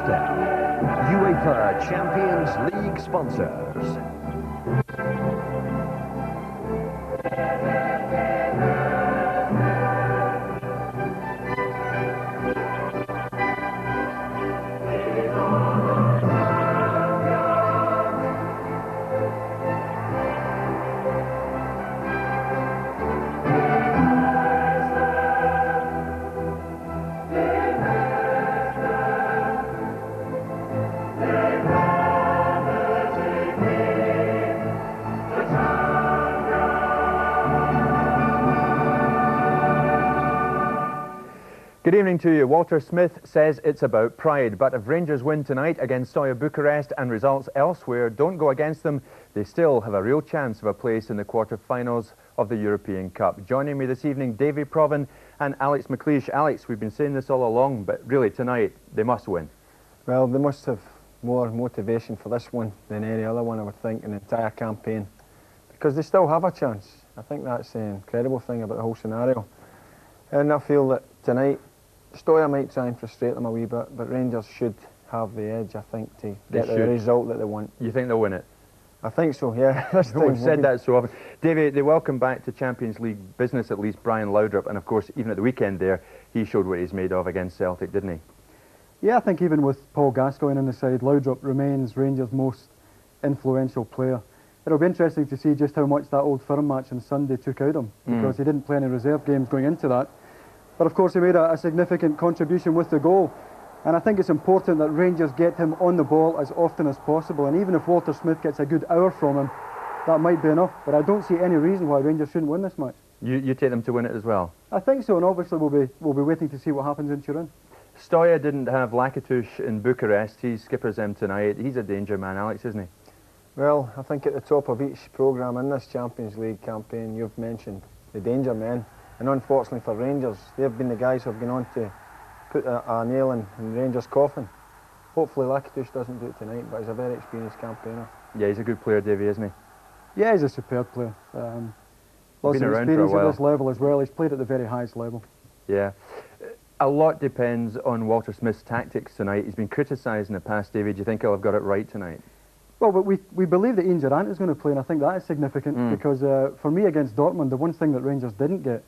Step, UEFA Champions League sponsors. Good evening to you. Walter Smith says it's about pride, but if Rangers win tonight against Steaua Bucharest and results elsewhere don't go against them, they still have a real chance of a place in the quarter-finals of the European Cup. Joining me this evening, Davy Provan and Alex McLeish. Alex, we've been saying this all along, but really tonight they must win. Well, they must have more motivation for this one than any other one, I would think, in the entire campaign, because they still have a chance. I think that's the incredible thing about the whole scenario. And I feel that tonight Steaua might try and frustrate them a wee bit, but Rangers should have the edge, I think, to get the result that they want. You think they'll win it? I think so, yeah. We've said that so often. Davey, they welcome back to Champions League business at least Brian Laudrup, and of course, even at the weekend there, he showed what he's made of against Celtic, didn't he? Yeah, I think even with Paul Gascoigne on the side, Laudrup remains Rangers' most influential player. It'll be interesting to see just how much that Old Firm match on Sunday took out of him, because he didn't play any reserve games going into that. But of course he made a significant contribution with the goal. And I think it's important that Rangers get him on the ball as often as possible. And even if Walter Smith gets a good hour from him, that might be enough. But I don't see any reason why Rangers shouldn't win this match. You take them to win it as well? I think so, and obviously we'll be waiting to see what happens in Turin. Steaua didn't have Lakatush in Bucharest. He skippers them tonight. He's a danger man, Alex, isn't he? Well, I think at the top of each programme in this Champions League campaign, you've mentioned the danger men. And unfortunately for Rangers, they've been the guys who have gone on to put a nail in Rangers' coffin. Hopefully Lakatush doesn't do it tonight, but he's a very experienced campaigner. Yeah, he's a good player, Davey, isn't he? Yeah, he's a superb player. Lots of experience at this level as well. He's played at the very highest level. Yeah. A lot depends on Walter Smith's tactics tonight. He's been criticised in the past, Davey. Do you think he'll have got it right tonight? Well, but we believe that Ian Durrant is going to play, and I think that is significant because for me against Dortmund, the one thing that Rangers didn't get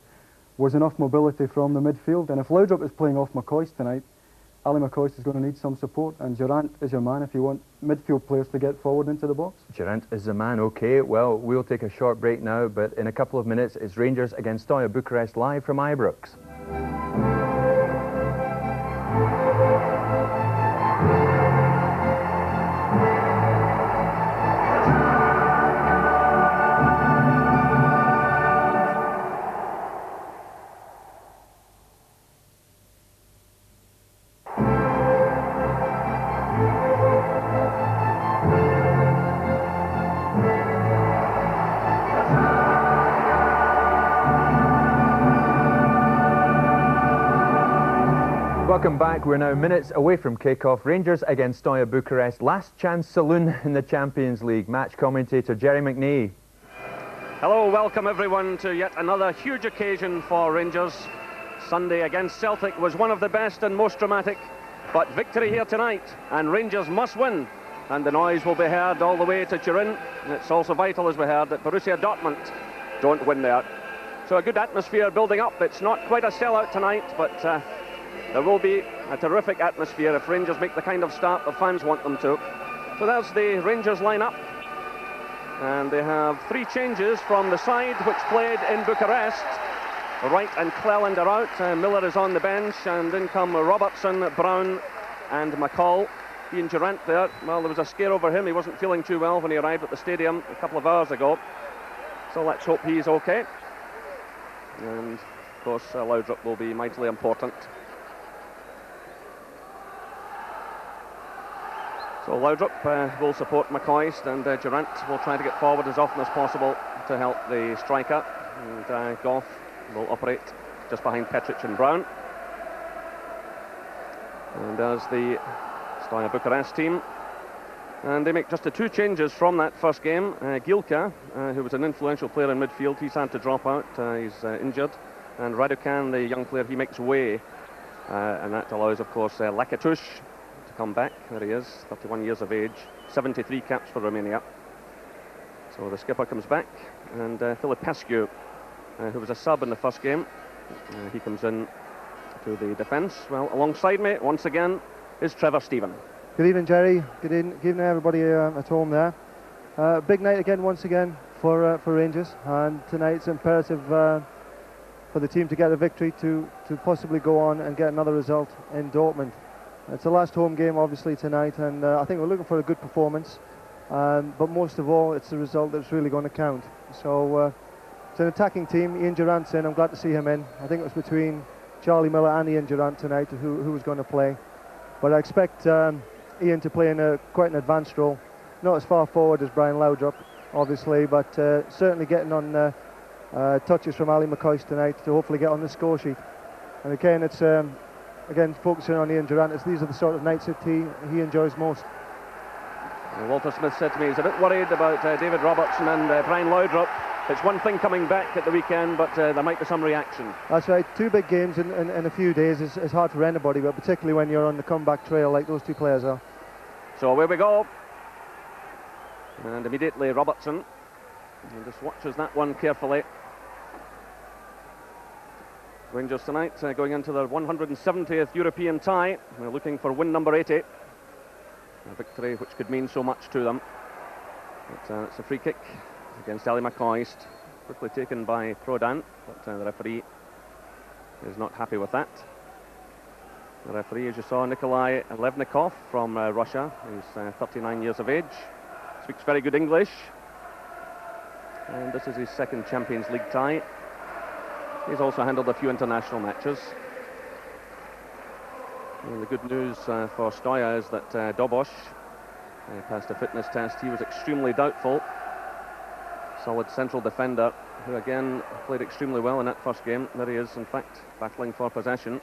was enough mobility from the midfield. And if Laudrup is playing off McCoist tonight, Ali McCoist is going to need some support, and Durrant is your man if you want midfield players to get forward into the box. Durrant is the man, OK. Well, we'll take a short break now, but in a couple of minutes it's Rangers against Steaua Bucharest live from Ibrox. Welcome back. We're now minutes away from kick-off. Rangers against Steaua Bucharest. Last chance saloon in the Champions League. Match commentator Jerry McNee. Hello, welcome everyone to yet another huge occasion for Rangers. Sunday against Celtic was one of the best and most dramatic, but victory here tonight, and Rangers must win. And the noise will be heard all the way to Turin. And it's also vital, as we heard, that Borussia Dortmund don't win there. So a good atmosphere building up. It's not quite a sellout tonight, but there will be a terrific atmosphere if Rangers make the kind of start the fans want them to. So there's the Rangers line-up. And they have three changes from the side which played in Bucharest. Wright and Cleland are out. Miller is on the bench, and in come Robertson, Brown and McCall. Ian Durrant there. Well, there was a scare over him. He wasn't feeling too well when he arrived at the stadium a couple of hours ago. So let's hope he's okay. And of course Laudrup will be mightily important. So Laudrup will support McCoist, and Durrant will try to get forward as often as possible to help the striker. And Goff will operate just behind Petric and Brown. And there's the Steaua Bucharest team. And they make just the two changes from that first game. Gilka, who was an influential player in midfield, he's had to drop out. He's injured. And Raducan, the young player, he makes way. And that allows, of course, Lakatush to come back. There he is, 31 years of age, 73 caps for Romania. So the skipper comes back, and Filipescu, who was a sub in the first game, he comes in to the defence. Well, alongside me, once again, is Trevor Stephen. Good evening, Jerry. Good evening, everybody at home there. Big night again, once again, for Rangers, and tonight it's imperative for the team to get a victory to possibly go on and get another result in Dortmund. It's the last home game, obviously, tonight, and I think we're looking for a good performance, but most of all, it's the result that's really going to count. So it's an attacking team. Ian Durant's in. I'm glad to see him in. I think it was between Charlie Miller and Ian Durant tonight who was going to play, but I expect Ian to play in quite an advanced role, not as far forward as Brian Laudrup, obviously, but certainly getting on touches from Ali McCoist tonight to hopefully get on the score sheet. And again, it's again focusing on Ian Durant. These are the sort of nights that he enjoys most. Walter Smith said to me he's a bit worried about David Robertson and Brian Laudrup. It's one thing coming back at the weekend, but there might be some reaction. That's right. 2 big games in a few days is hard for anybody, but particularly when you're on the comeback trail like those 2 players are. So away we go. And immediately Robertson just watches that one carefully. Rangers tonight going into their 170th European tie. They're looking for win number 80. A victory which could mean so much to them. But, it's a free kick against Ali McCoist. Quickly taken by Prodan, but the referee is not happy with that. The referee, as you saw, Nikolai Levnikov from Russia. He's 39 years of age. Speaks very good English. And this is his second Champions League tie. He's also handled a few international matches. And the good news for Steaua is that Dobos passed a fitness test. He was extremely doubtful. Solid central defender, who again played extremely well in that first game. There he is, in fact, battling for possession.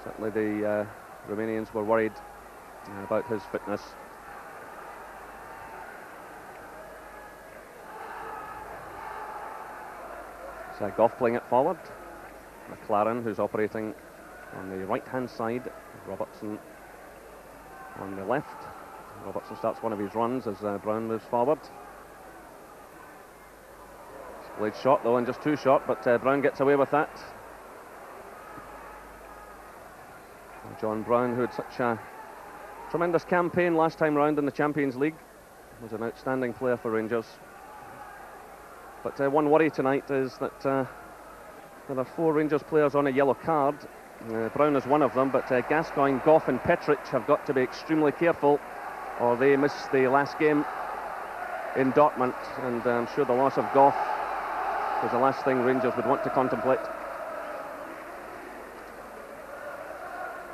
Certainly the Romanians were worried about his fitness. So Goff playing it forward. McLaren, who's operating on the right-hand side. Robertson on the left. Robertson starts one of his runs as Brown moves forward. Played short though, and just too short, but Brown gets away with that. John Brown, who had such a tremendous campaign last time round in the Champions League, was an outstanding player for Rangers. But one worry tonight is that there are 4 Rangers players on a yellow card. Brown is one of them, but Gascoigne, Goff and Petric have got to be extremely careful, or they miss the last game in Dortmund, and I'm sure the loss of Goff was the last thing Rangers would want to contemplate.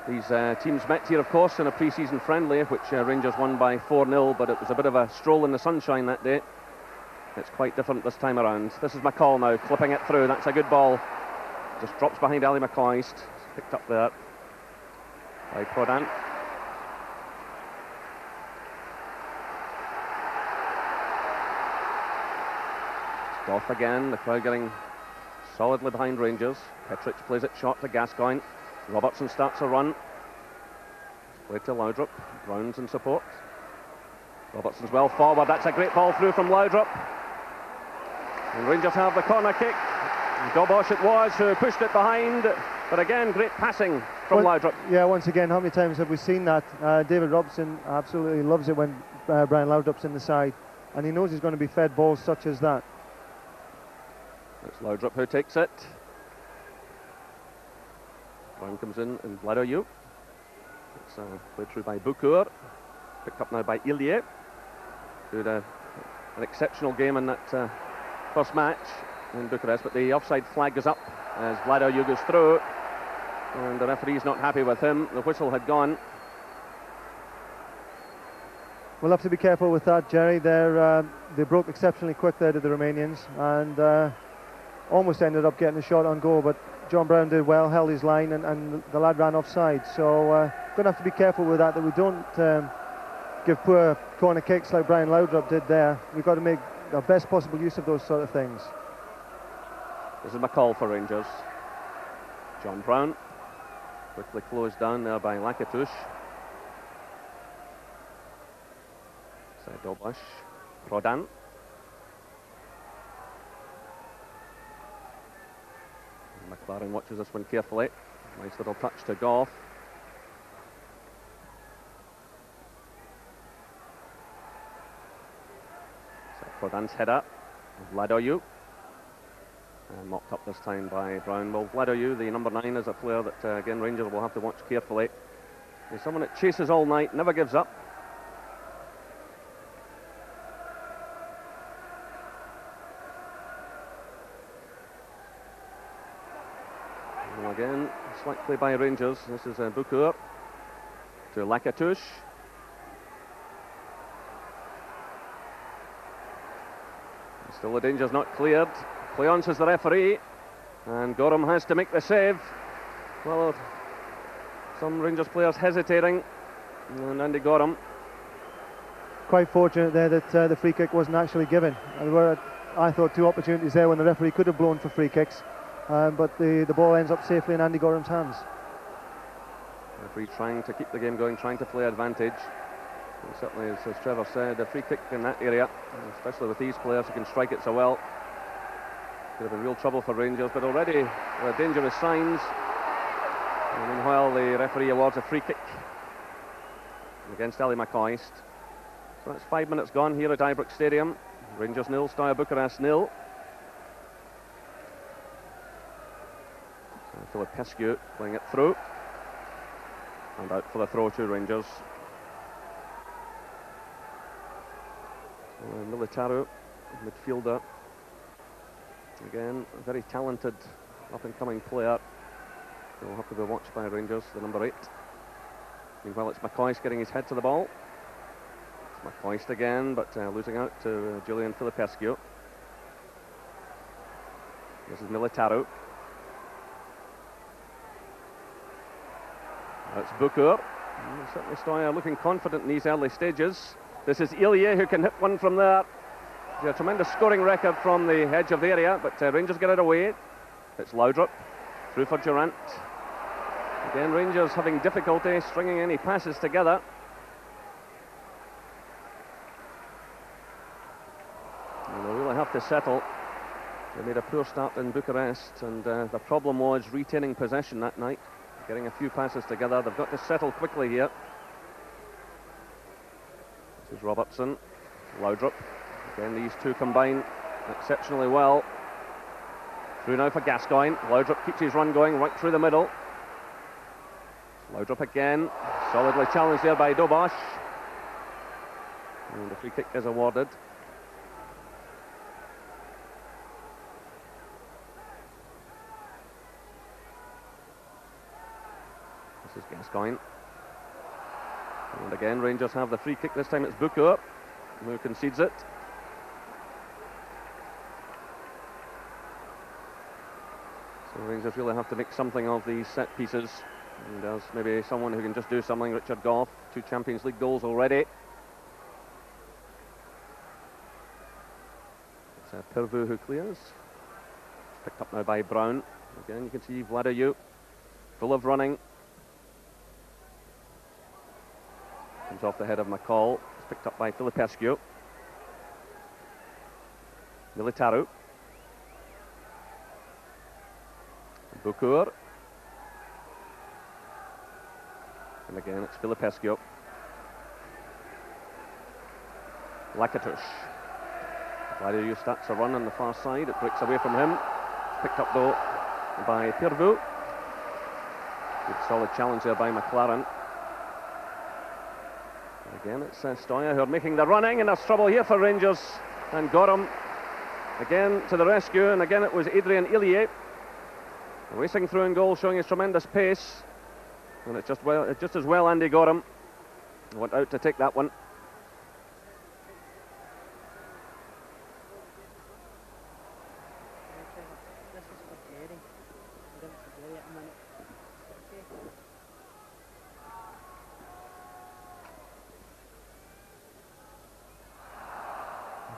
These teams met here, of course, in a pre-season friendly, which Rangers won by 4-0, but it was a bit of a stroll in the sunshine that day. It's quite different this time around. This is McCall now, clipping it through. That's a good ball. Just drops behind Ali McCoist. Picked up there by Prodan. Goff again, the crowd getting solidly behind Rangers. Petric plays it short to Gascoigne. Robertson starts a run. Played to Laudrup. Brown's in support. Robertson's well forward. That's a great ball through from Laudrup. And Rangers have the corner kick. Dobos it was who pushed it behind. But again, great passing from Laudrup. Yeah, once again, how many times have we seen that? David Robson absolutely loves it when Brian Laudrup's in the side. And he knows he's going to be fed balls such as that. It's Laudrup who takes it. Brown comes in and Vladoyuk. It's played through by Bukur. Picked up now by Ilie. Who had an exceptional game in that first match in Bucharest, but the offside flag goes up as Vladoyuk goes through. And the referee's not happy with him. The whistle had gone. We'll have to be careful with that, Jerry. They broke exceptionally quick there to the Romanians, and almost ended up getting a shot on goal, but John Brown did well, held his line, and the lad ran offside. So going to have to be careful with that we don't give poor corner kicks like Brian Laudrup did there. We've got to make the best possible use of those sort of things. This is McCall for Rangers. John Brown. Quickly closed down there by Lakatush. Dobash. Prodan. McLaren watches this one carefully. Nice little touch to Goff. Prodan's header. Vladoyu. And mopped up this time by Brown. Well, Vladoyu, the number 9, is a player that, again, Rangers will have to watch carefully. He's someone that chases all night, never gives up. And again, slight play by Rangers. This is Bukur to Lakatush. Still the danger's not cleared. Cleonce is the referee, and Gorham has to make the save. Well, some Rangers players hesitating, and Andy Gorham. Quite fortunate there that the free kick wasn't actually given. There were, I thought, 2 opportunities there when the referee could have blown for free kicks, but the ball ends up safely in Andy Gorham's hands. The referee trying to keep the game going, trying to play advantage. And certainly, as Trevor said, a free kick in that area, especially with these players who can strike it so well, could have been real trouble for Rangers, but already there are dangerous signs. And meanwhile, the referee awards a free kick against Ali McCoist. So that's 5 minutes gone here at Ibrox Stadium. Rangers 0, Steaua Bucharest 0. Filipescu playing it through. And out for the throw to Rangers. Militaru, midfielder. Again, a very talented up-and-coming player. He'll have to be watched by Rangers, the number 8. Meanwhile, it's McCoist getting his head to the ball. It's McCoist again, but losing out to Julian Filipescu. This is Militaru. That's Bukur. Certainly Steaua looking confident in these early stages. This is Ilie who can hit one from there. A tremendous scoring record from the edge of the area, but Rangers get it away. It's Laudrup through for Durant. Again, Rangers having difficulty stringing any passes together. And they'll really have to settle. They made a poor start in Bucharest, and the problem was retaining possession that night, getting a few passes together. They've got to settle quickly here. This is Robertson, Laudrup. Again, these two combine exceptionally well. Through now for Gascoigne. Laudrup keeps his run going right through the middle. Laudrup again, solidly challenged there by Dobash. And the free kick is awarded. This is Gascoigne. And again, Rangers have the free kick. This time it's Bukur who concedes it. So Rangers really have to make something of these set pieces. And there's maybe someone who can just do something. Richard Goff, 2 Champions League goals already. It's Pirvu who clears. Picked up now by Brown. Again, you can see Vladoyu, full of running. Comes off the head of McCall. It's picked up by Filipescu. Militaru. Bukur. And again, it's Filipescu. Lakatush. Vladoyu starts a run on the far side. It breaks away from him. It's picked up, though, by Pirvu. Good solid challenge there by McLaren. Again, it's Steaua who are making the running, and there's trouble here for Rangers. And Gorham again to the rescue, and again it was Adrian Ilie racing through in goal, showing his tremendous pace. And it's just as well Andy Gorham went out to take that one.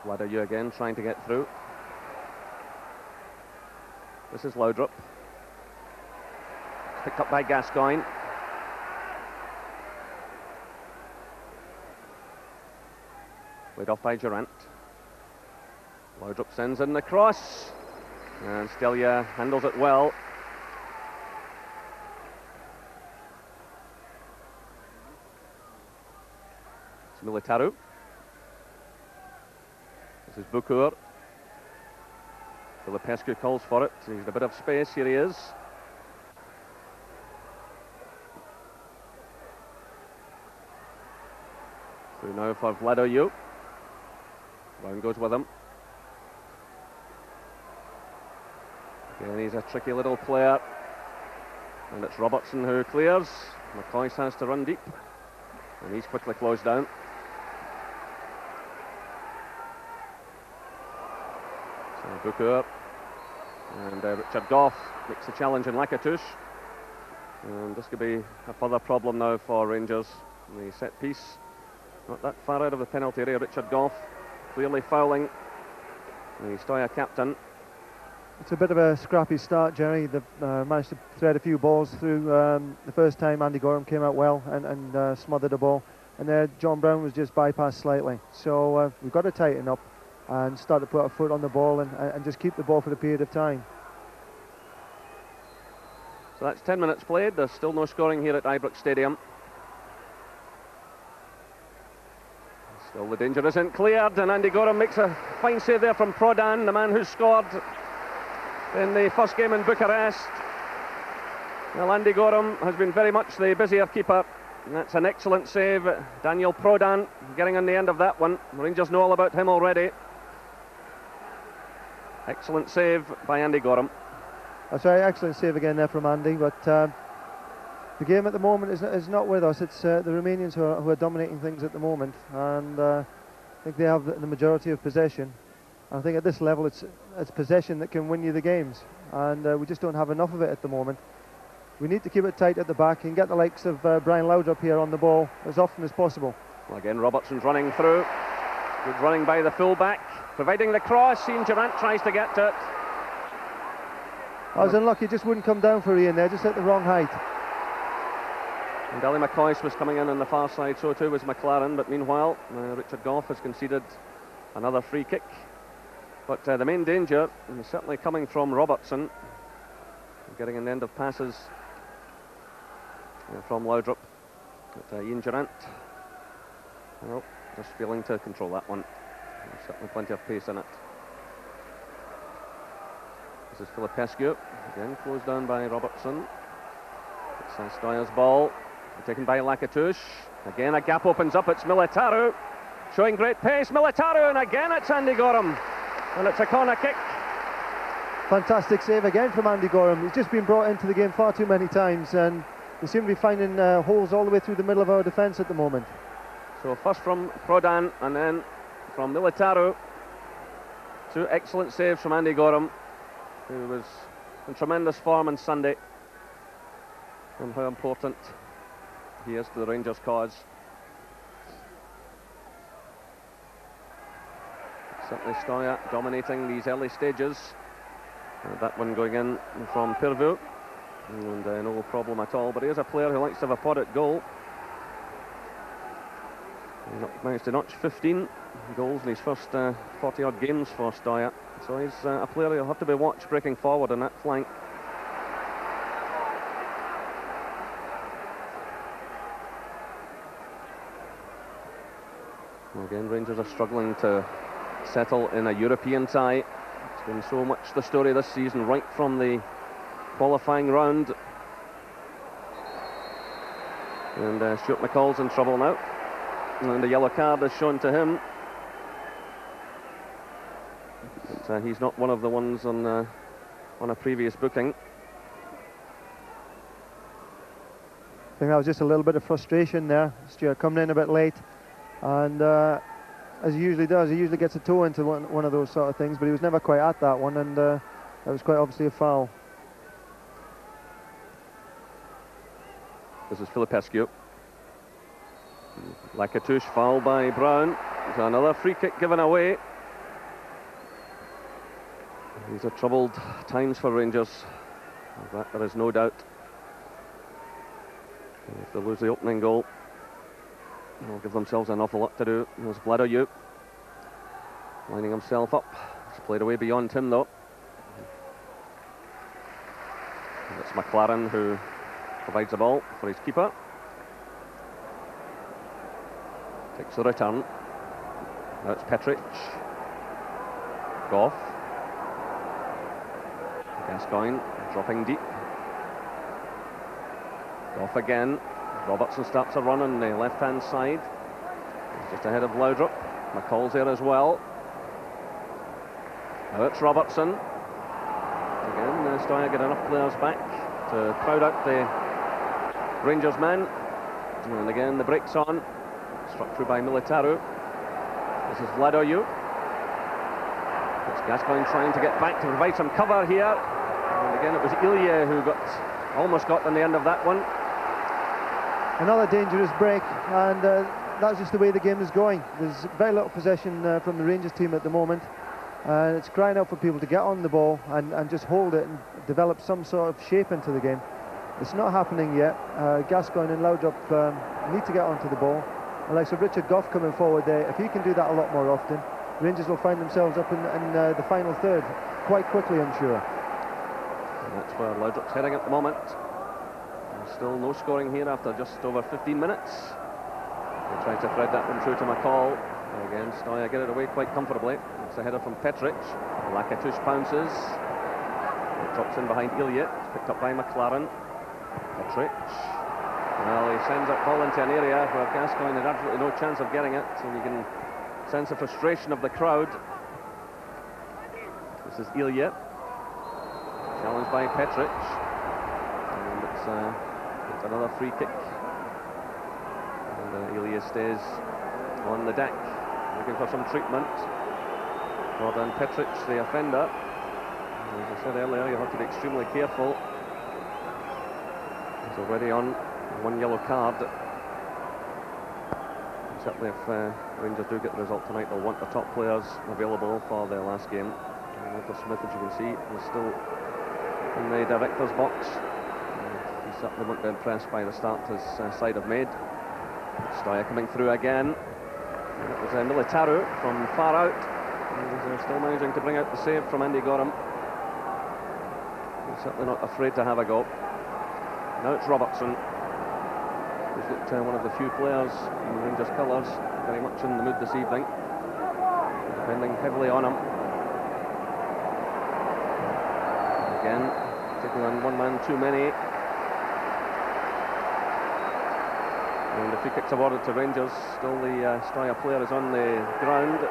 Vladoyu again trying to get through. This is Laudrup. picked up by Gascoigne. Played off by Durant. Laudrup sends in the cross, and Steaua handles it well. It's Militaru. This is Bukur. Filipescu calls for it. He's in a bit of space. Here he is. Through now for Vladoiu. Brown goes with him. Again, he's a tricky little player. And it's Robertson who clears. McCoy has to run deep. And he's quickly closed down. So Bukur. And Richard Goff makes the challenge in Lakatouche. And this could be a further problem now for Rangers. The set piece. Not that far out of the penalty area. Richard Goff clearly fouling the Steaua captain. It's a bit of a scrappy start, Jerry. They've managed to thread a few balls through. The first time Andy Gorham came out well and smothered a ball, and there John Brown was just bypassed slightly. So we've got to tighten up and start to put our foot on the ball and just keep the ball for a period of time. So that's 10 minutes played. There's still no scoring here at Ibrox Stadium. Still the danger isn't cleared, and Andy Gorham makes a fine save there from Prodan, the man who scored in the first game in Bucharest. Well, Andy Gorham has been very much the busier keeper. And that's an excellent save. Daniel Prodan getting on the end of that one. Rangers know all about him already. Excellent save by Andy Gorham. That's right, excellent save again there from Andy, but the game at the moment is not with us. It's the Romanians who are dominating things at the moment, and I think they have the majority of possession. I think at this level it's possession that can win you the games, and we just don't have enough of it at the moment. We need to keep it tight at the back and get the likes of Brian Laudrup here on the ball as often as possible. Well, again, Robertson's running through. Good running by the full-back, providing the cross. Ian Durant tries to get to it. I was unlucky, just wouldn't come down for Ian there, just at the wrong height. And Ali McCoy was coming in on the far side, so too was McLaren, but meanwhile Richard Goff has conceded another free kick. But the main danger is certainly coming from Robertson, getting an end of passes from Laudrup. But Ian Durant, well, just failing to control that one. There's certainly plenty of pace in it. This is Filipescu, again closed down by Robertson. It's Steuer's ball, taken by Lakatouche. Again a gap opens up, it's Militaru, showing great pace, Militaru, and again it's Andy Gorham. And it's a corner kick. Fantastic save again from Andy Gorham. He's just been brought into the game far too many times, and we seem to be finding holes all the way through the middle of our defence at the moment. So first from Prodan and then from Militaru. Two excellent saves from Andy Gorham, who was in tremendous form on Sunday, and how important he is to the Rangers' cause. Certainly Steaua dominating these early stages. That one going in from Pirvu, and no problem at all. But he is a player who likes to have a pot at goal. He managed to notch 15 goals in his first 40-odd games for Steaua. So he's a player who'll have to be watched breaking forward on that flank. Again, Rangers are struggling to settle in a European tie. It's been so much the story this season, right from the qualifying round. And Stuart McCall's in trouble now, and a yellow card is shown to him. But he's not one of the ones on a previous booking. I think that was just a little bit of frustration there. Stuart coming in a bit late, and as he usually does, he usually gets a toe into one of those sort of things, but he was never quite at that one, and that was quite obviously a foul. This is Filipescu. Lakatouche foul by Brown. So another free kick given away. These are troubled times for Rangers, that there is no doubt. If they lose the opening goal, they'll give themselves an awful lot to do. There's Vladoyuk lining himself up. It's played away beyond him though. And it's McLaren who provides the ball for his keeper. Takes the return. Now it's Petric. Goff. Gascoigne dropping deep. Goff again. Robertson starts a run on the left-hand side. He's just ahead of Laudrup. McCall's there as well. Now it's Robertson. Again, Steaua get enough players back to crowd out the Rangers men. And again, the break's on. Struck through by Militaru. This is Vladoyuk. It's Gascoigne trying to get back to provide some cover here. And again, it was Ilya who almost got on the end of that one. Another dangerous break, and that's just the way the game is going. There's very little possession from the Rangers team at the moment, and it's crying out for people to get on the ball and just hold it and develop some sort of shape into the game. It's not happening yet. Gascoigne and Laudrup need to get onto the ball. And like Richard Goff coming forward there, if he can do that a lot more often, Rangers will find themselves up in the final third quite quickly, I'm sure. And that's where Laudrup's heading at the moment. Still no scoring here after just over 15 minutes. They try to thread that one through to McCall. And again, Steaua get it away quite comfortably. It's a header from Petric. Lakatush pounces. It drops in behind Ilya. It's picked up by McLaren. Petric. Well, he sends that ball into an area where Gascoigne had absolutely no chance of getting it. So you can sense the frustration of the crowd. This is Ilya. Challenged by Petric. And it's another free kick. And Ilya stays on the deck, looking for some treatment. Jordan Petric, the offender. As I said earlier, you have to be extremely careful. He's already on one yellow card. And certainly if Rangers do get the result tonight, they'll want the top players available for their last game. Walter Smith, as you can see, is still in the director's box. He certainly won't be impressed by the start his side have made. Steaua coming through again. And it was Militaru from far out. He's still managing to bring out the save from Andy Gorham. He's certainly not afraid to have a go. Now it's Robertson. He's looked one of the few players in Rangers colours very much in the mood this evening. Depending heavily on him. And again, taking on one man too many. And the free kick's awarded to Rangers. Still the Steaua player is on the ground.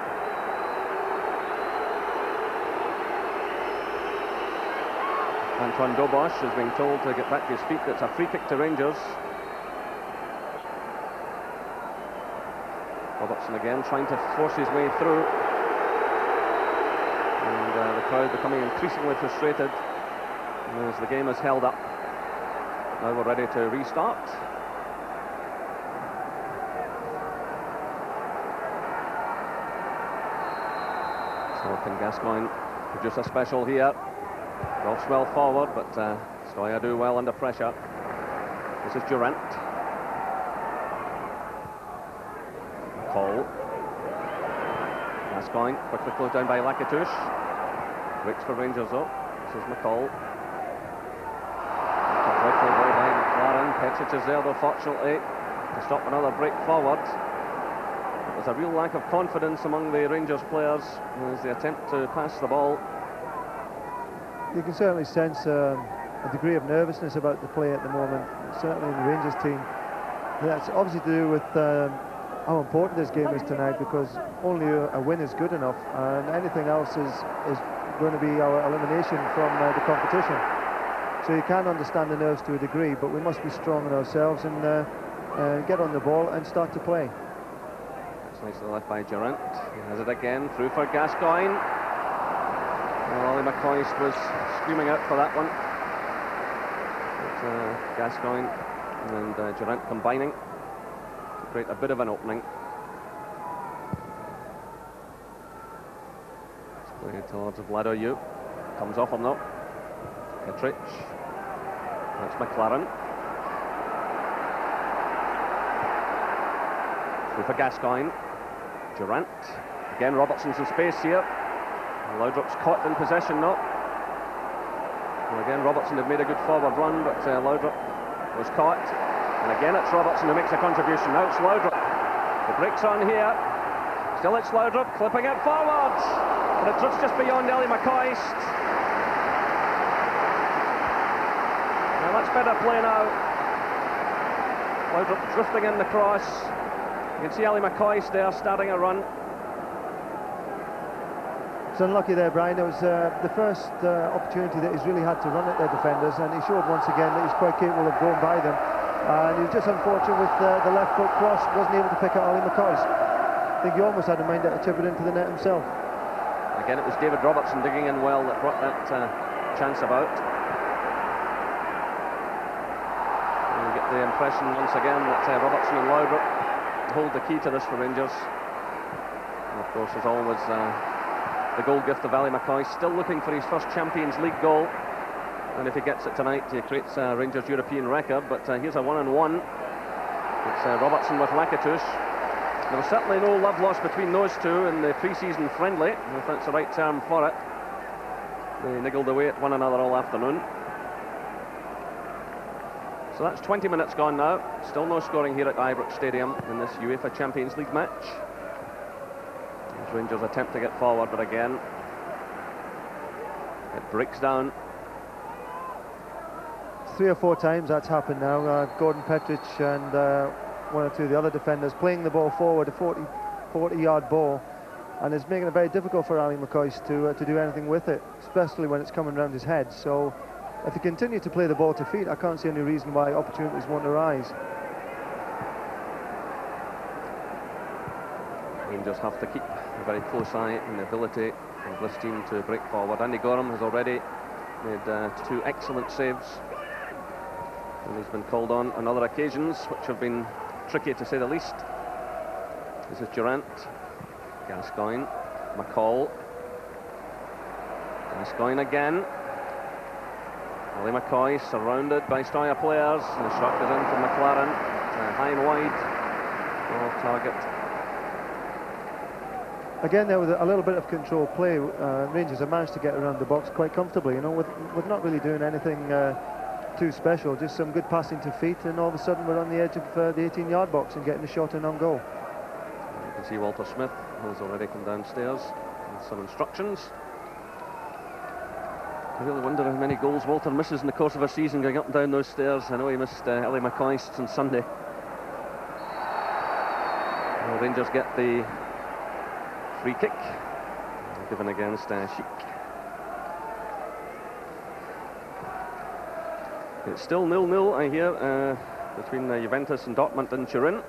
Antoine Dobosh has been told to get back to his feet. It's a free kick to Rangers. Robertson again trying to force his way through. And the crowd becoming increasingly frustrated as the game is held up. Now we're ready to restart. So can Gascoigne produce a special here? Goff's well forward, but Steaua do well under pressure. This is Durant. Cole. Gascoigne quickly closed down by Lakatush. Breaks for Rangers though. This is McCall. Quickly by McLaren. Petric is there though, fortunately, to stop another break forward. There's a real lack of confidence among the Rangers players as they attempt to pass the ball. You can certainly sense a degree of nervousness about the play at the moment, certainly in the Rangers team. And that's obviously to do with how important this game is tonight, because only a win is good enough, and anything else is going to be our elimination from the competition. So you can understand the nerves to a degree, but we must be strong in ourselves and get on the ball and start to play. That's nicely left by Durant. He has it again, through for Gascoigne. Well, Ollie McCoist was screaming out for that one. But Gascoigne and Durant combining to create a bit of an opening. It's played towards Vladoyuk. Comes off him though. Petric. That's McLaren. Through for Gascoigne. Durant. Again, Robertson's in space here. Laudrup's caught in possession now. And again, Robertson had made a good forward run, but Laudrup was caught. And again, it's Robertson who makes a contribution. Now it's Laudrup. The break's on here. Still it's Laudrup, clipping it forwards. But it drifts just beyond Ellie McCoist. Now that's better play now. Laudrup drifting in the cross. You can see Ellie McCoist there starting a run. It's unlucky there, Brian. It was the first opportunity that he's really had to run at their defenders, and he showed once again that he's quite capable of going by them. And he was just unfortunate with the left foot cross, wasn't able to pick out Ollie McCoist. I think he almost had a mind to chip it into the net himself. Again, it was David Robertson digging in well that brought that chance about. And you get the impression once again that Robertson and Laudrup hold the key to this for Rangers. And of course, as always, the goal gift of Ali McCoy, still looking for his first Champions League goal, and if he gets it tonight, he creates a Rangers European record. But here's a 1-on-1. It's Robertson with Rakitic. There was certainly no love lost between those two in the pre-season friendly, if that's the right term for it. They niggled away at one another all afternoon. So that's 20 minutes gone now. Still no scoring here at Ibrox Stadium in this UEFA Champions League match. Rangers attempt to get forward, but again it breaks down. 3 or 4 times that's happened now. Gordon Petric and one or two of the other defenders playing the ball forward, a 40-yard ball, and it's making it very difficult for Ali McCoist to do anything with it, especially when it's coming around his head. So if they continue to play the ball to feet, I can't see any reason why opportunities won't arise. Rangers have to keep a very close eye on the ability of this team to break forward. Andy Gorham has already made 2 excellent saves, and he's been called on other occasions which have been tricky to say the least. This is Durant, Gascoigne, McCall, Gascoigne again. Ali McCoy surrounded by Steaua players, and the shot is in from McLaren, high and wide, off target. Again, there with a little bit of control play, Rangers have managed to get around the box quite comfortably, you know, with not really doing anything too special, just some good passing to feet, and all of a sudden we're on the edge of the 18-yard box and getting a shot in on goal. You can see Walter Smith has already come downstairs with some instructions. I really wonder how many goals Walter misses in the course of a season going up and down those stairs. I know he missed Ellie McCoist on Sunday. Well, Rangers get the free kick given against Sheik. It's still 0-0, I hear, between Juventus and Dortmund in Turin.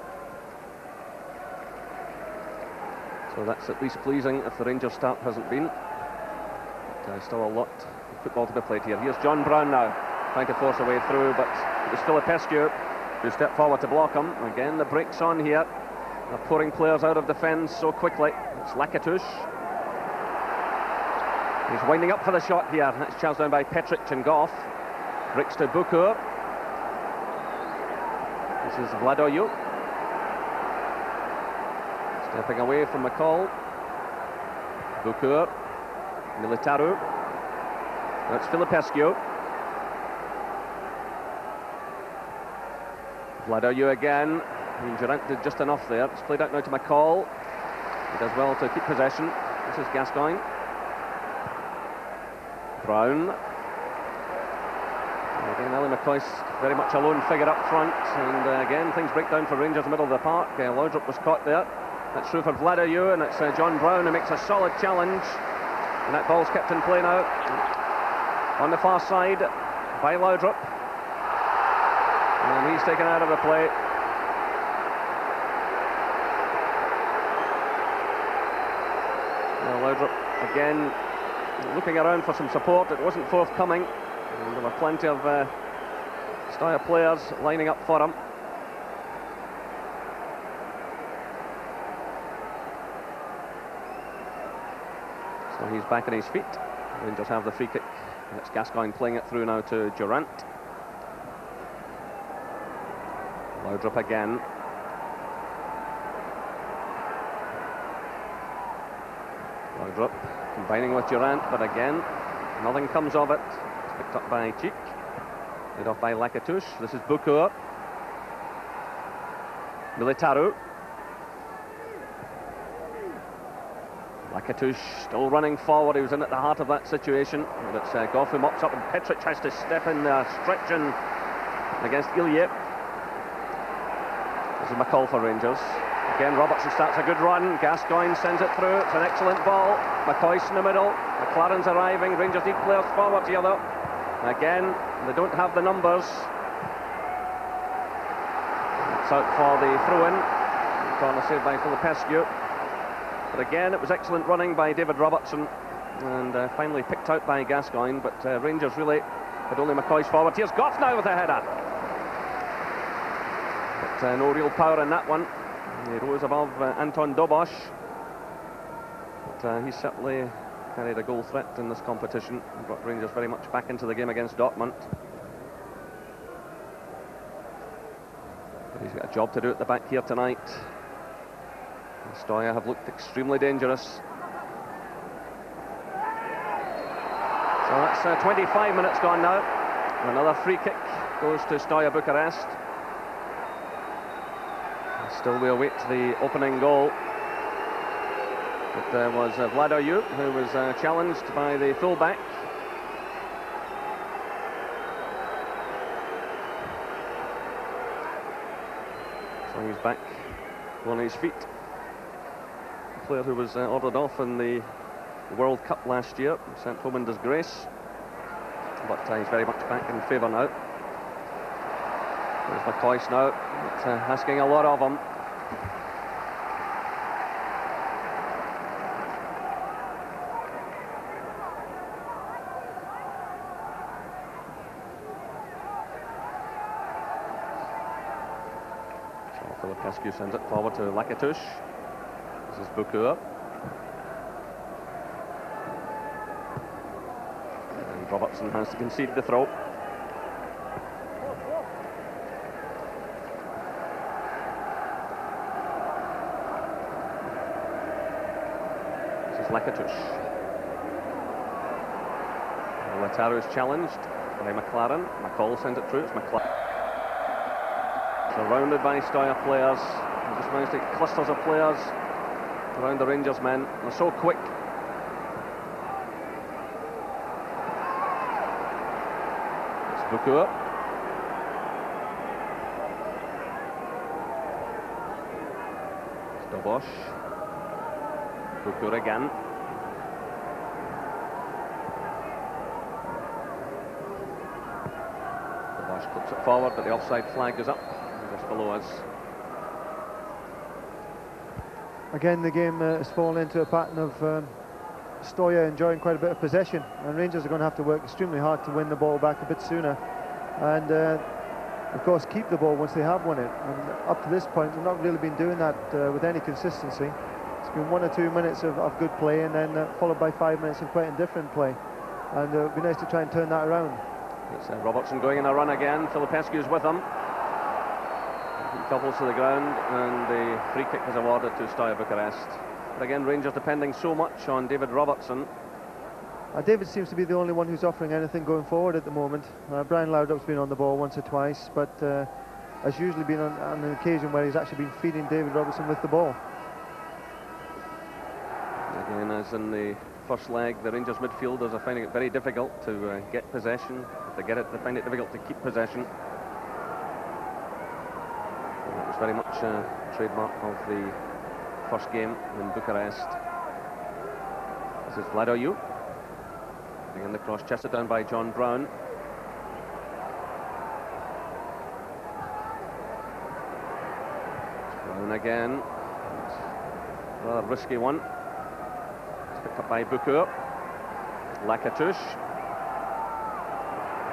So that's at least pleasing if the Rangers start hasn't been. But, still a lot of football to be played here. Here's John Brown now, trying to force a way through, but it was Filipescu who stepped forward to block him. Again, the break's on here. They're pouring players out of defence so quickly. It's Rakitic. He's winding up for the shot here. That's charged down by Petric and Goff. Breaks to Bukur. This is Vladoyu. Stepping away from McCall. Bukur. Militaru. That's Filipescu. Vladoyu again. Durant did just enough there. It's played out now to McCall. He does well to keep possession. This is Gascoigne. Brown. Again, Ali McCoist very much a lone figure up front, and again things break down for Rangers middle of the park. Laudrup was caught there. That's true for Vladoyu, and it's John Brown who makes a solid challenge, and that ball's kept in play now on the far side by Laudrup, and he's taken out of the play. Laudrup again looking around for some support. It wasn't forthcoming, and there were plenty of Steaua players lining up for him. So he's back on his feet. Rangers have the free kick, and it's Gascoigne playing it through now to Durant. Laudrup again. Laudrup combining with Durant, but again, nothing comes of it. It's picked up by Cheek. Led off by Lakatouche. This is Bukur. Militaru. Lakatouche still running forward. He was in at the heart of that situation. But it's Goff who mops up, and Petric has to step in there, stretching against Ilye. This is McCall for Rangers. Again, Robertson starts a good run. Gascoigne sends it through. It's an excellent ball. McCoy's in the middle. McLaren's arriving. Rangers need players forward here, though. Again, they don't have the numbers. It's out for the throw-in. Corner saved by Filipescu. But again, it was excellent running by David Robertson, and finally picked out by Gascoigne. But Rangers really had only McCoy's forward. Here's Goff now with a header. But no real power in that one. He rose above Anton Dobosh. But he certainly carried a goal threat in this competition and brought Rangers very much back into the game against Dortmund. But he's got a job to do at the back here tonight. Steaua have looked extremely dangerous. So that's 25 minutes gone now. Another free kick goes to Steaua Bucharest. Still we await the opening goal. It was Vlado Yu who was challenged by the fullback. So he's back on his feet. The player who was ordered off in the World Cup last year, sent home in disgrace. But he's very much back in favour now. There's McCoy now, asking a lot of him. So Filipescu sends it forward to Lakatouche. This is Bukur. And Robertson has to concede the throw. Lakatouche. Militaru is challenged by McLaren. McCall sends it through. It's McLaren. Surrounded by Steaua players. He just managed to get clusters of players around the Rangers men. They're so quick. It's Bukur. It's Dobosh. Bukur again. Dobosh clips it forward, but the offside flag goes up just below us. Again, the game has fallen into a pattern of Steaua enjoying quite a bit of possession, and Rangers are going to have to work extremely hard to win the ball back a bit sooner, and of course keep the ball once they have won it. And up to this point, they've not really been doing that with any consistency. It's been 1 or 2 minutes of good play, and then followed by 5 minutes of quite indifferent play, and it would be nice to try and turn that around. It's Robertson going in a run again. Filipescu's with him. He doubles to the ground, and the free kick is awarded to Steaua Bucharest. But again, Rangers depending so much on David Robertson. David seems to be the only one who's offering anything going forward at the moment. Brian Laudrup's been on the ball once or twice, but has usually been on an occasion where he's actually been feeding David Robertson with the ball. Again, as in the first leg, the Rangers midfielders are finding it very difficult to get possession. If they get it, they find it difficult to keep possession. It was very much a trademark of the first game in Bucharest. This is Vlado Yu. Again, the cross chested down by John Brown. Brown again. It's a rather risky one. Picked up by Bukur. Lakatouche.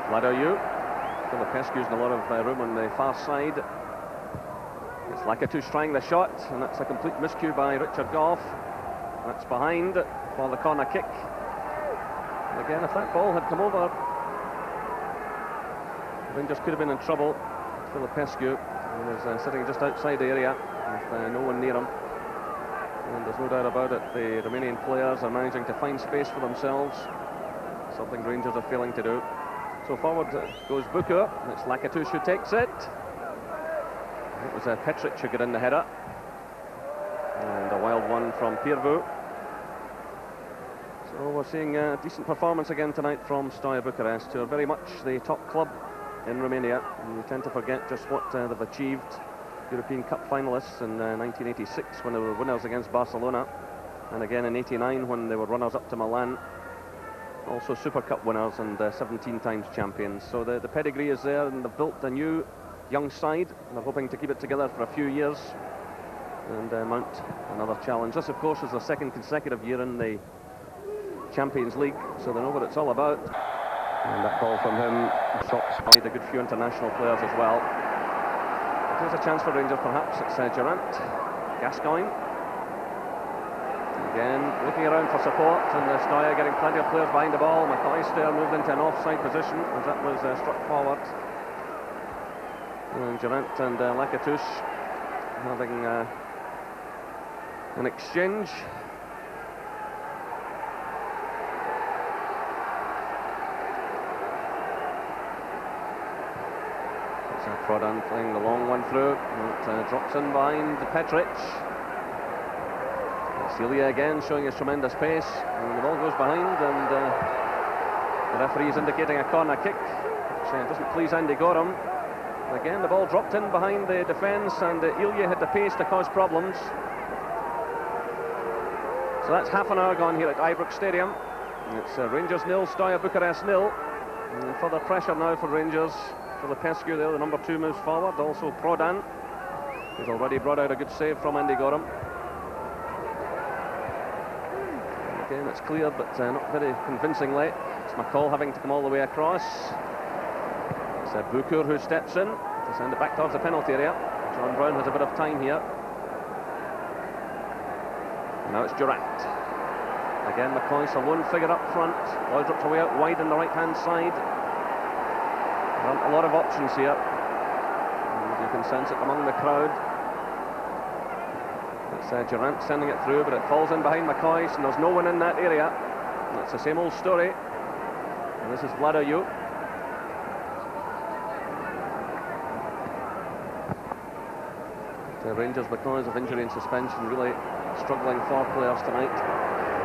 Vlado Yu. Filipescu's in a lot of room on the far side. It's Lakatouche trying the shot, and that's a complete miscue by Richard Goff. That's behind for the corner kick. And again, if that ball had come over, Rangers could have been in trouble. Filipescu was sitting just outside the area with no one near him. And there's no doubt about it, the Romanian players are managing to find space for themselves, something Rangers are failing to do. So forward goes Bukur. It's Lakatush who takes it. It was Petric who got in the header. And a wild one from Pirvu. So we're seeing a decent performance again tonight from Steaua Bucharest, who are very much the top club in Romania. And we tend to forget just what they've achieved. European Cup finalists in 1986 when they were winners against Barcelona, and again in '89 when they were runners-up to Milan. Also Super Cup winners and 17 times champions. So the pedigree is there, and they've built a new young side, and they're hoping to keep it together for a few years and mount another challenge. This, of course, is their second consecutive year in the Champions League, so they know what it's all about. And that ball from him shots by a good few international players as well. There's a chance for Rangers, perhaps. It's Durant, Gascoigne. Again, looking around for support, and Steaua getting plenty of players behind the ball. McAllister moved into an offside position as that was struck forward. And Durant and Lakatush having an exchange. It's Prodan playing the long one through. It drops in behind Petric. Celia again showing his tremendous pace, and the ball goes behind, and the referee is indicating a corner kick, which doesn't please Andy Gorham. Again, the ball dropped in behind the defence, and Ilya had the pace to cause problems. So that's half an hour gone here at Ibrox Stadium. It's Rangers 0, Steaua Bucharest 0. And further pressure now for Rangers. Filipescu there, the number 2, moves forward. Also Prodan, who's already brought out a good save from Andy Gorham. Again, it's clear, but not very convincingly. It's McCall having to come all the way across. It's Bukur who steps in to send it back towards the penalty area. John Brown has a bit of time here. And now it's Durant. Again, McCoy's a lone figure up front. Lloyd-Rupp's away out wide on the right-hand side. There aren't a lot of options here. And you can sense it among the crowd. It's Durant sending it through, but it falls in behind McCoy, and there's no one in that area. And it's the same old story. And this is Vladoyou. The Rangers, because of injury and suspension, really struggling for players tonight.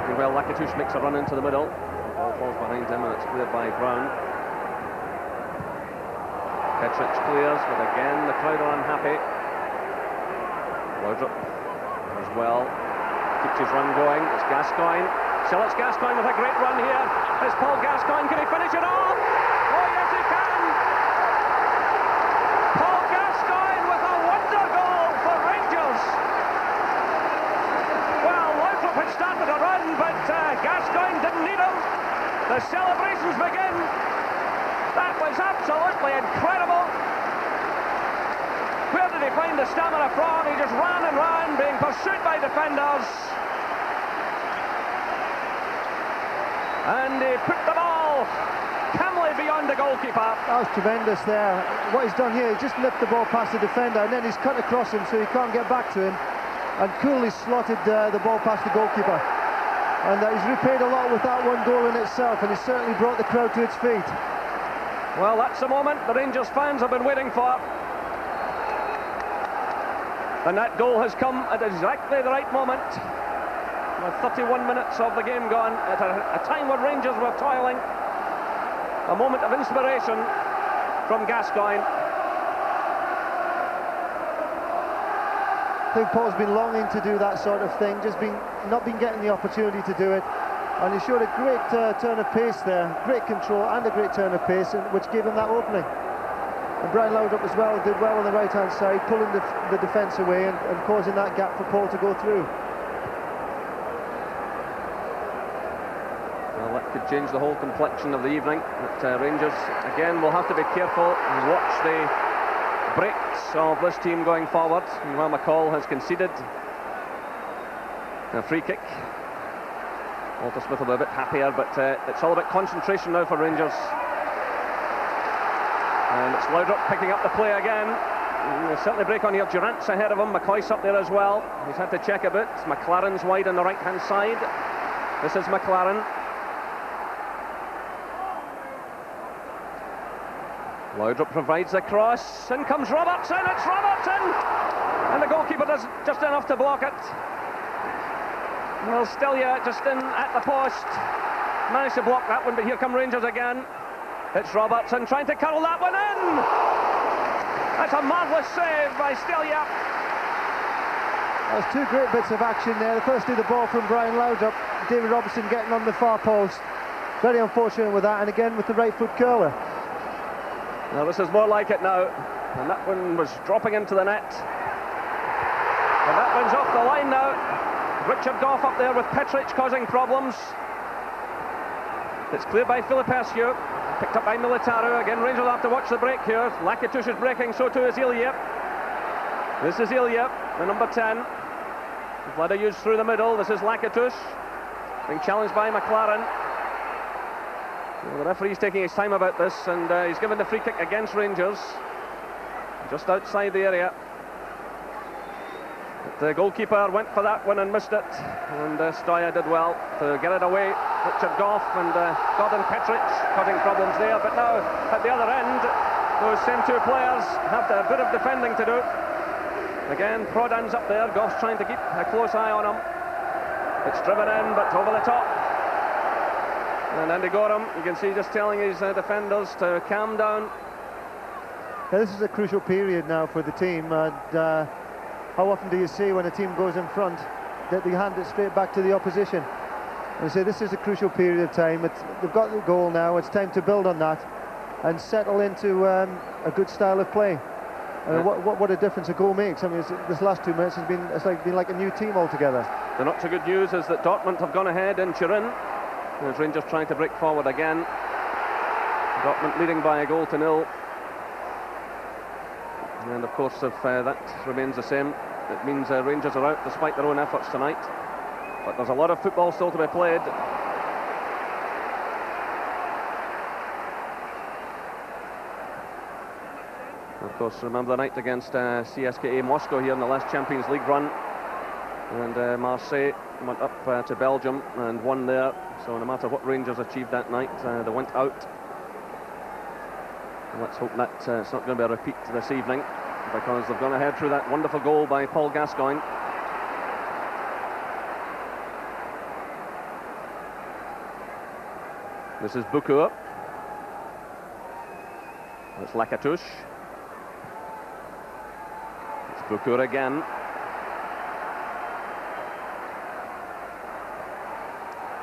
And well, Lakatush makes a run into the middle. The ball falls behind him, and it's cleared by Brown. Petric clears, but again the crowd are unhappy. Lloyd-Rupp as well keeps his run going. It's Gascoigne. So it's Gascoigne with a great run here. It's Paul Gascoigne. Can he finish it off? Oh yes, he can. Paul Gascoigne with a wonder goal for Rangers. Well, Lloyd-Rupp had started a run, but Gascoigne didn't need him. The celebrations begin. That was absolutely incredible. Where did he find the stamina from? He just ran and ran, being pursued by defenders. And he put the ball calmly beyond the goalkeeper. That was tremendous there. What he's done here, he just nipped the ball past the defender, and then he's cut across him so he can't get back to him, and coolly slotted the ball past the goalkeeper. And he's repaid a lot with that one goal in itself, and he's certainly brought the crowd to its feet. Well, that's the moment the Rangers fans have been waiting for. And that goal has come at exactly the right moment. With 31 minutes of the game gone, at a time when Rangers were toiling. A moment of inspiration from Gascoigne. I think Paul's been longing to do that sort of thing, not been getting the opportunity to do it. And he showed a great turn of pace there, great control and a great turn of pace, which gave him that opening. And Brian Lloyd-Rupp as well did well on the right-hand side, pulling the defence away and causing that gap for Paul to go through. Well, that could change the whole complexion of the evening. But Rangers, again, will have to be careful and watch the breaks of this team going forward. And while McCall has conceded a free kick, Walter Smith will be a bit happier, but it's all about concentration now for Rangers. And it's Lloyd-Rupp picking up the play again. Certainly break on here. Durant's ahead of him. McCoy's up there as well. He's had to check a bit. McLaren's wide on the right-hand side. This is McLaren. Laudrup provides the cross. In comes Robertson. It's Robertson! And the goalkeeper does just enough to block it. Well, Steaua just in at the post. Managed to block that one, but here come Rangers again. It's Robertson trying to curl that one in! That's a marvellous save by Steaua. There's two great bits of action there. Firstly, the ball from Brian Laudrup. David Robertson getting on the far post. Very unfortunate with that, and again with the right foot curler. Now this is more like it now. And that one was dropping into the net. And that one's off the line now. Richard Goff up there with Petric causing problems. It's cleared by Filipescu. Picked up by Militaru. Again, Rangers will have to watch the break here. Lakitush is breaking, so too is Ilya. This is Ilya, the number 10. Vlada used through the middle. This is Lakitush, being challenged by McLaren. Well, the referee's taking his time about this, and he's given the free kick against Rangers. Just outside the area. But the goalkeeper went for that one and missed it. And Steaua did well to get it away. Richard Goff and Gordon Petric causing problems there. But now, at the other end, those same two players have a bit of defending to do. Again, Prodan's up there. Goff's trying to keep a close eye on him. It's driven in, but over the top. And Andy Gorham, you can see, just telling his defenders to calm down. Now, this is a crucial period now for the team. And how often do you see when a team goes in front that they hand it straight back to the opposition? And say this is a crucial period of time. They've got the goal now. It's time to build on that and settle into a good style of play. What a difference a goal makes. I mean, this last 2 minutes has been like a new team altogether. The not so good news is that Dortmund have gone ahead in Turin. There's Rangers trying to break forward again. Dortmund leading by 1-0. And of course, if that remains the same, it means Rangers are out despite their own efforts tonight. But there's a lot of football still to be played. Of course, remember the night against CSKA Moscow here in the last Champions League run. And Marseille went up to Belgium and won there. So no matter what Rangers achieved that night, they went out. And let's hope that it's not going to be a repeat this evening, because they've gone ahead through that wonderful goal by Paul Gascoigne. This is Bukur. It's Lakitush. It's Bukur again.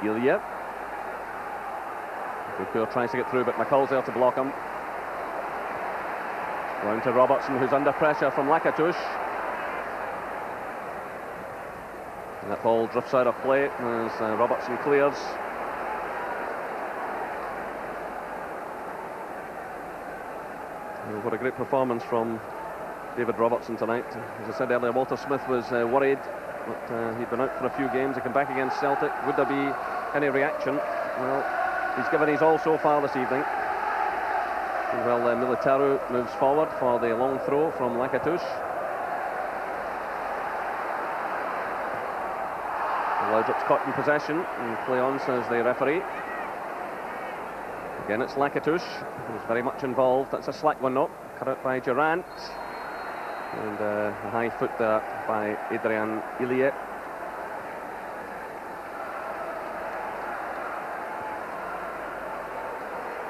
Ilya. Bukur tries to get through, but McCall's there to block him. Round to Robertson, who's under pressure from Lakitush. And that ball drifts out of play as Robertson clears. What a great performance from David Robertson tonight. As I said earlier, Walter Smith was worried that he'd been out for a few games. He came back against Celtic. Would there be any reaction? Well, he's given his all so far this evening. And well, Militaru moves forward for the long throw from Lakitush. Laudrup's caught in possession, and play on, says the referee. Again, it's Lakitush, who's very much involved. That's a slack one up, cut out by Durant. And a high foot there by Adrian Ilya.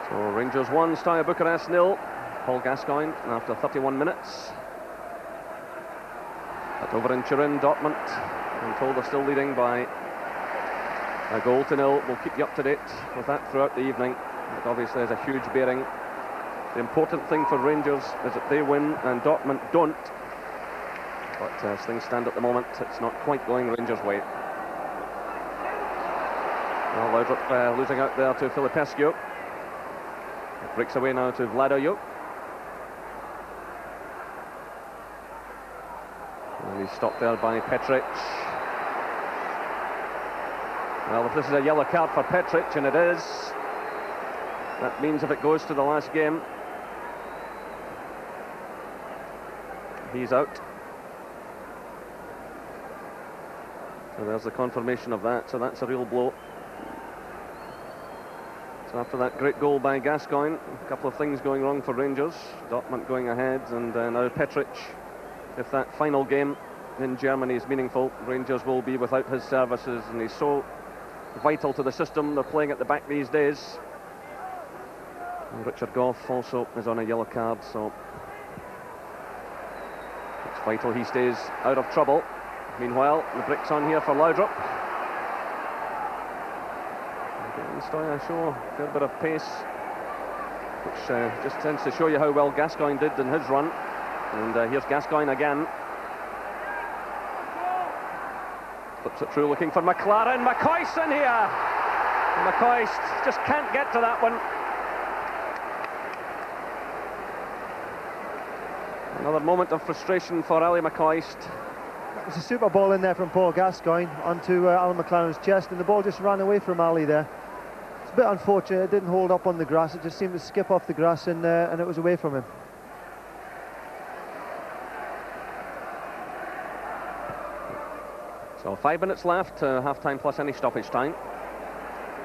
So Rangers 1, Steaua Bucharest 0. Paul Gascoigne after 31 minutes. But over in Turin, Dortmund, I'm told they're still leading by 1-0. We'll keep you up to date with that throughout the evening. It obviously has a huge bearing. The important thing for Rangers is that they win and Dortmund don't. But as things stand at the moment, it's not quite going Rangers' way. Well, Laudrup losing out there to Filipescu. It breaks away now to Vladoyuk. And he's stopped there by Petric. Well, if this is a yellow card for Petric, and it is, that means if it goes to the last game, he's out. So there's the confirmation of that, so that's a real blow. So after that great goal by Gascoigne, a couple of things going wrong for Rangers. Dortmund going ahead, and now Petric. If that final game in Germany is meaningful, Rangers will be without his services, and he's so vital to the system. They're playing at the back these days. And Richard Gough also is on a yellow card, so it's vital he stays out of trouble. Meanwhile, the break's on here for Laudrup. Again, Steaua show a fair bit of pace, which just tends to show you how well Gascoigne did in his run. And here's Gascoigne again. Flips it through looking for McLaren. McCoist's in here. McCoist just can't get to that one. Another moment of frustration for Ali McCoist. It was a super ball in there from Paul Gascoigne onto Alan McLaren's chest, and the ball just ran away from Ali there. It's a bit unfortunate, it didn't hold up on the grass, it just seemed to skip off the grass, and it was away from him. So 5 minutes left, half-time plus any stoppage time.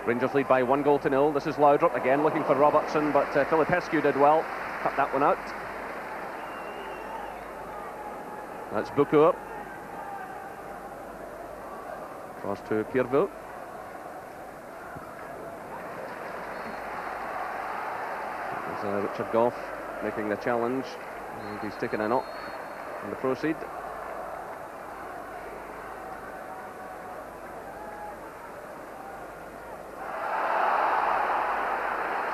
Rangers lead by 1-0. This is Laudrup again looking for Robertson, but Filipescu did well, cut that one out. That's Bukur. Cross to Pierrevaux. There's Richard Gough making the challenge, and he's taken a knock on the proceed.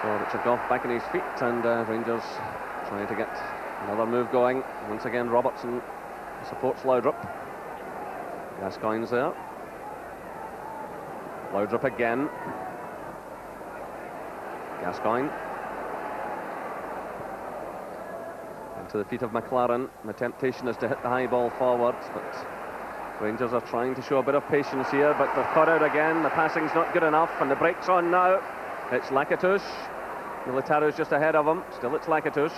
So Richard Gough back on his feet, and Rangers trying to get another move going. Once again, Robertson supports Laudrup. Gascoigne's there. Laudrup again. Gascoigne. Into the feet of McLaren. The temptation is to hit the high ball forward, but Rangers are trying to show a bit of patience here, but they're caught out again. The passing's not good enough, and the break's on now. It's Lakatos. Militaro's just ahead of him. Still it's Lakatos.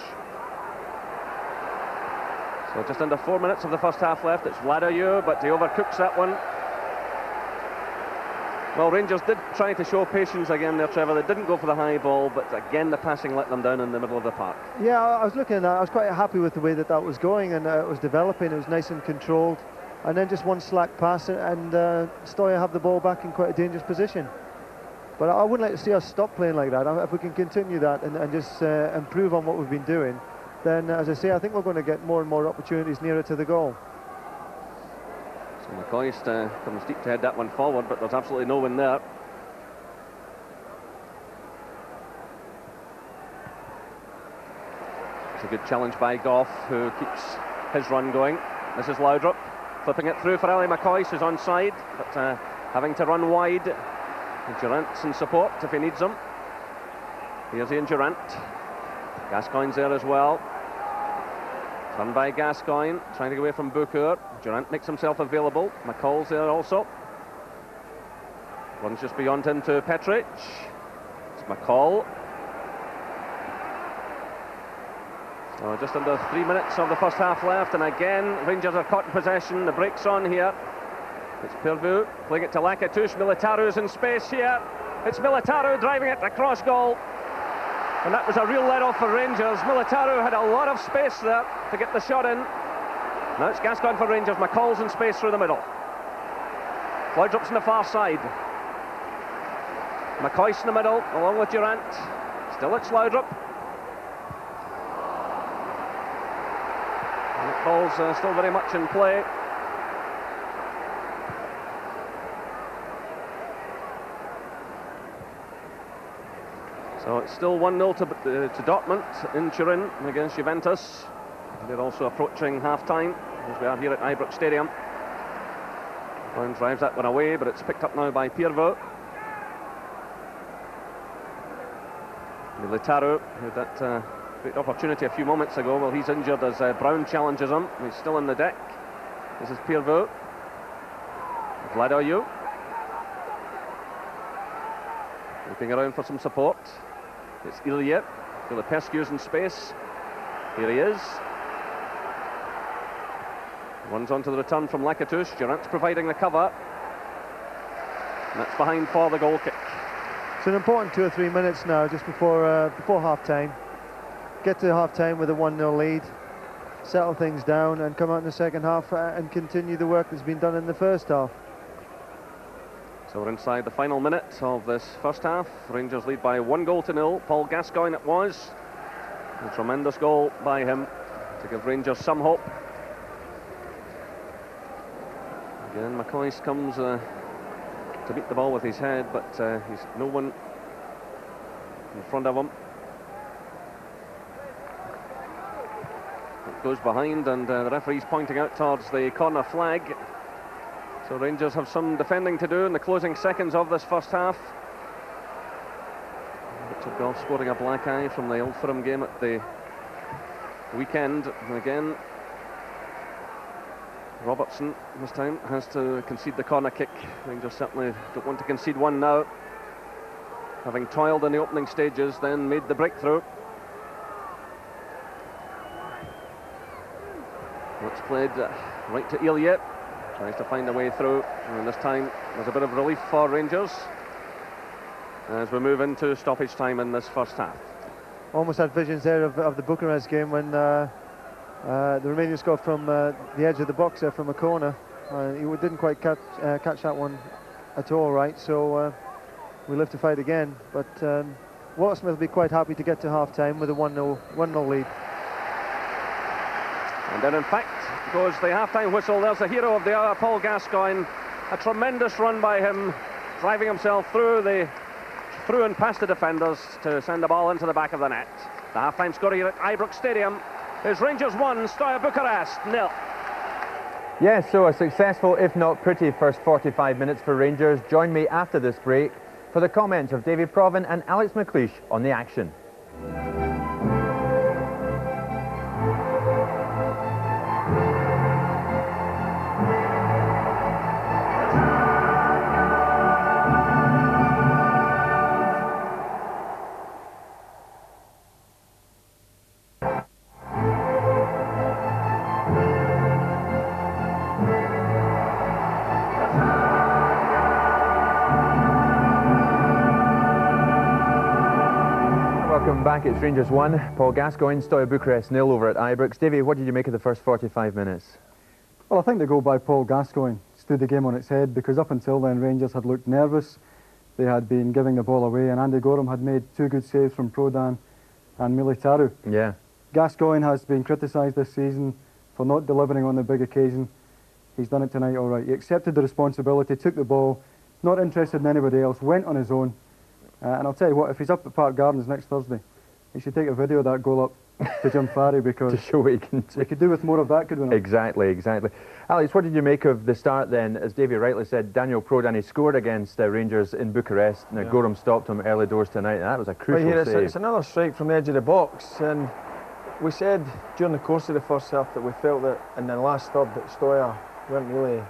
So just under 4 minutes of the first half left. It's Vladoyou, but he overcooks that one. Well, Rangers did try to show patience again there, Trevor. They didn't go for the high ball, but again the passing let them down in the middle of the park. Yeah, I was looking at that. I was quite happy with the way that was going, and it was developing. It was nice and controlled. And then just one slack pass, and Steaua have the ball back in quite a dangerous position. But I wouldn't like to see us stop playing like that. If we can continue that and just improve on what we've been doing, then, as I say, I think we're going to get more and more opportunities nearer to the goal. So McCoist comes deep to head that one forward, but there's absolutely no one there. It's a good challenge by Gough, who keeps his run going. This is Laudrup, flipping it through for Ali McCoist, who's onside, but having to run wide. Durant's in support if he needs them. Here's Ian Durant. Gascoigne's there as well. Run by Gascoigne, trying to get away from Bukur. Durant makes himself available. McCall's there also. Runs just beyond him to Petric. It's McCall. So just under 3 minutes of the first half left, and again Rangers are caught in possession. The break's on here. It's Pierrevaux playing it to Lakatos. Militaro's in space here. It's Militaro driving it across goal. And that was a real let-off for Rangers. Militaro had a lot of space there to get the shot in. Now it's Gascoigne for Rangers. McCall's in space through the middle. Laudrup's on the far side. McCoist in the middle, along with Durant. Still it's Laudrup. And the ball's still very much in play. So it's still 1-0 to Dortmund in Turin against Juventus. They're also approaching half-time, as we are here at Ibrox Stadium. Brown drives that one away, but it's picked up now by Pierrevaux. Militaro had that great opportunity a few moments ago. Well, he's injured as Brown challenges him. He's still on the deck. This is Pierrevaux. Vladoyou. Looking around for some support. It's Ilya. Filipescu's in space. Here he is. Runs onto the return from Lakatos. Durant's providing the cover. And that's behind for the goal kick. It's an important 2 or 3 minutes now, just before half-time. Get to half-time with a 1-0 lead, settle things down, and come out in the second half and continue the work that's been done in the first half. So we're inside the final minute of this first half. Rangers lead by 1-0. Paul Gascoigne it was. A tremendous goal by him to give Rangers some hope. Again, McCoist comes to beat the ball with his head, but he's no one in front of him. It goes behind, and the referee's pointing out towards the corner flag. So Rangers have some defending to do in the closing seconds of this first half. Richard Goff scoring a black eye from the Old Firm game at the weekend. And again, Robertson this time has to concede the corner kick. Rangers certainly don't want to concede one now, having toiled in the opening stages, then made the breakthrough. It's played right to Ilya. Tries to find a way through, and this time there's a bit of relief for Rangers as we move into stoppage time in this first half. Almost had visions there of the Bucharest game when the Romanian scored from the edge of the box there from a corner. He didn't quite catch that one at all right, so we live to fight again. But Watersmith will be quite happy to get to half-time with a 1-0 lead. And then in fact goes the half-time whistle. There's the hero of the hour, Paul Gascoigne. A tremendous run by him, driving himself through and past the defenders to send the ball into the back of the net. The half-time score here at Ibrox Stadium is Rangers 1, Steaua Bucharest 0. Yes, so a successful, if not pretty, first 45 minutes for Rangers. Join me after this break for the comments of Davy Provan and Alex McLeish on the action. Welcome back, it's Rangers 1, Paul Gascoigne, Steaua Bucharest 0 over at Ibrox. Davy, what did you make of the first 45 minutes? Well, I think the goal by Paul Gascoigne stood the game on its head, because up until then Rangers had looked nervous. They had been giving the ball away, and Andy Gorham had made 2 good saves from Prodan and Militaru. Yeah. Gascoigne has been criticised this season for not delivering on the big occasion. He's done it tonight all right. He accepted the responsibility, took the ball, not interested in anybody else, went on his own. And I'll tell you what, if he's up at Park Gardens next Thursday, he should take a video of that goal up to Jim Farry, because to show what he can do. We could do with more of that, could we not? Exactly, exactly. Alex, what did you make of the start then? As Davy rightly said, Daniel Prodan, he scored against Rangers in Bucharest. Now, yeah. Gorham stopped him early doors tonight, and that was a crucial save. It's another strike from the edge of the box, and we said during the course of the first half that we felt that in the last third that Steaua weren't really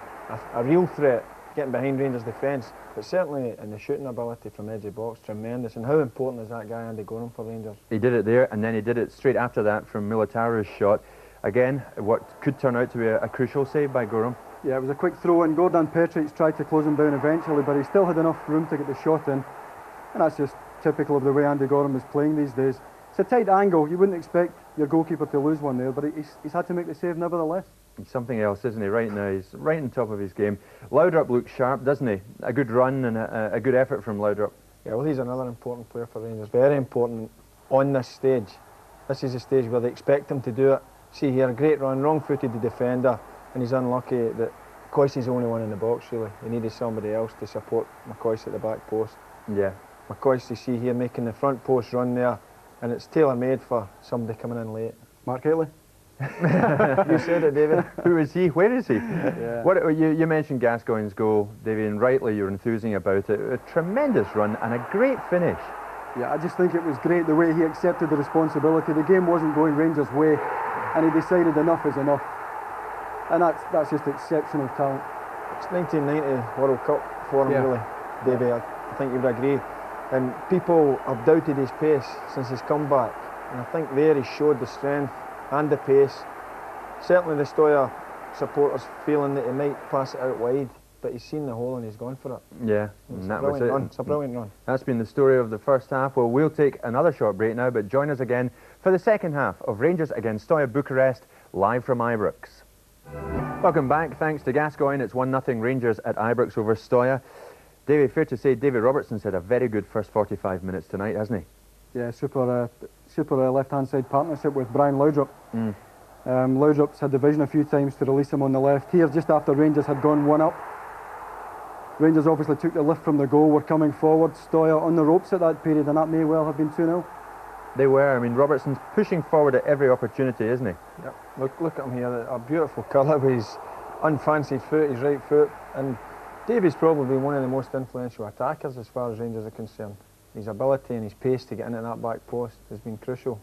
a real threat getting behind Rangers' defence, but certainly in the shooting ability from edge of the box, tremendous. And how important is that guy Andy Gorham for Rangers? He did it there, and then he did it straight after that from Militaru's shot. Again, what could turn out to be a crucial save by Gorham. Yeah, it was a quick throw, and Gordon Petric tried to close him down eventually, but he still had enough room to get the shot in, and that's just typical of the way Andy Gorham is playing these days. It's a tight angle. You wouldn't expect your goalkeeper to lose one there, but he's had to make the save nevertheless. He's something else, isn't he, right now? He's right on top of his game. Laudrup looks sharp, doesn't he? A good run and a good effort from Laudrup. Yeah, well, he's another important player for Rangers. Very important on this stage. This is a stage where they expect him to do it. See here, a great run, wrong-footed the defender, and he's unlucky that McCoist is the only one in the box, really. He needed somebody else to support McCoist at the back post. Yeah. McCoist, you see here, making the front post run there, and it's tailor-made for somebody coming in late. Mark Haley. You said it, David. Who is he? Where is he? Yeah. What you mentioned Gascoigne's goal, David, and rightly you're enthusing about it. A tremendous run and a great finish. Yeah, I just think it was great the way he accepted the responsibility. The game wasn't going Rangers' way, and he decided enough is enough. And that's just exceptional talent. It's 1990 World Cup for him, really, Davey. I think you'd agree. And people have doubted his pace since his comeback, and I think there he showed the strength and the pace. Certainly the Steaua supporters feeling that he might pass it out wide, but he's seen the hole and he's gone for it. Yeah, It's and a that was brilliant it. run. It's a brilliant run. That's been the story of the first half. Well, we'll take another short break now, but join us again for the second half of Rangers against Steaua Bucharest, live from Ibrox. Welcome back. Thanks to Gascoigne, it's 1-0 Rangers at Ibrox over Steaua. David, fair to say David Robertson's had a very good first 45 minutes tonight, hasn't he? Yeah, super left-hand side partnership with Brian Laudrup. Laudrup's had the vision a few times to release him on the left. Here, just after Rangers had gone 1-up. Rangers obviously took the lift from the goal, were coming forward. Steaua on the ropes at that period, and that may well have been 2-0. They were. I mean, Robertson's pushing forward at every opportunity, isn't he? Yep. Look at him here, a beautiful colour with his unfancied foot, his right foot. And Davy's probably one of the most influential attackers as far as Rangers are concerned. His ability and his pace to get into that back post has been crucial.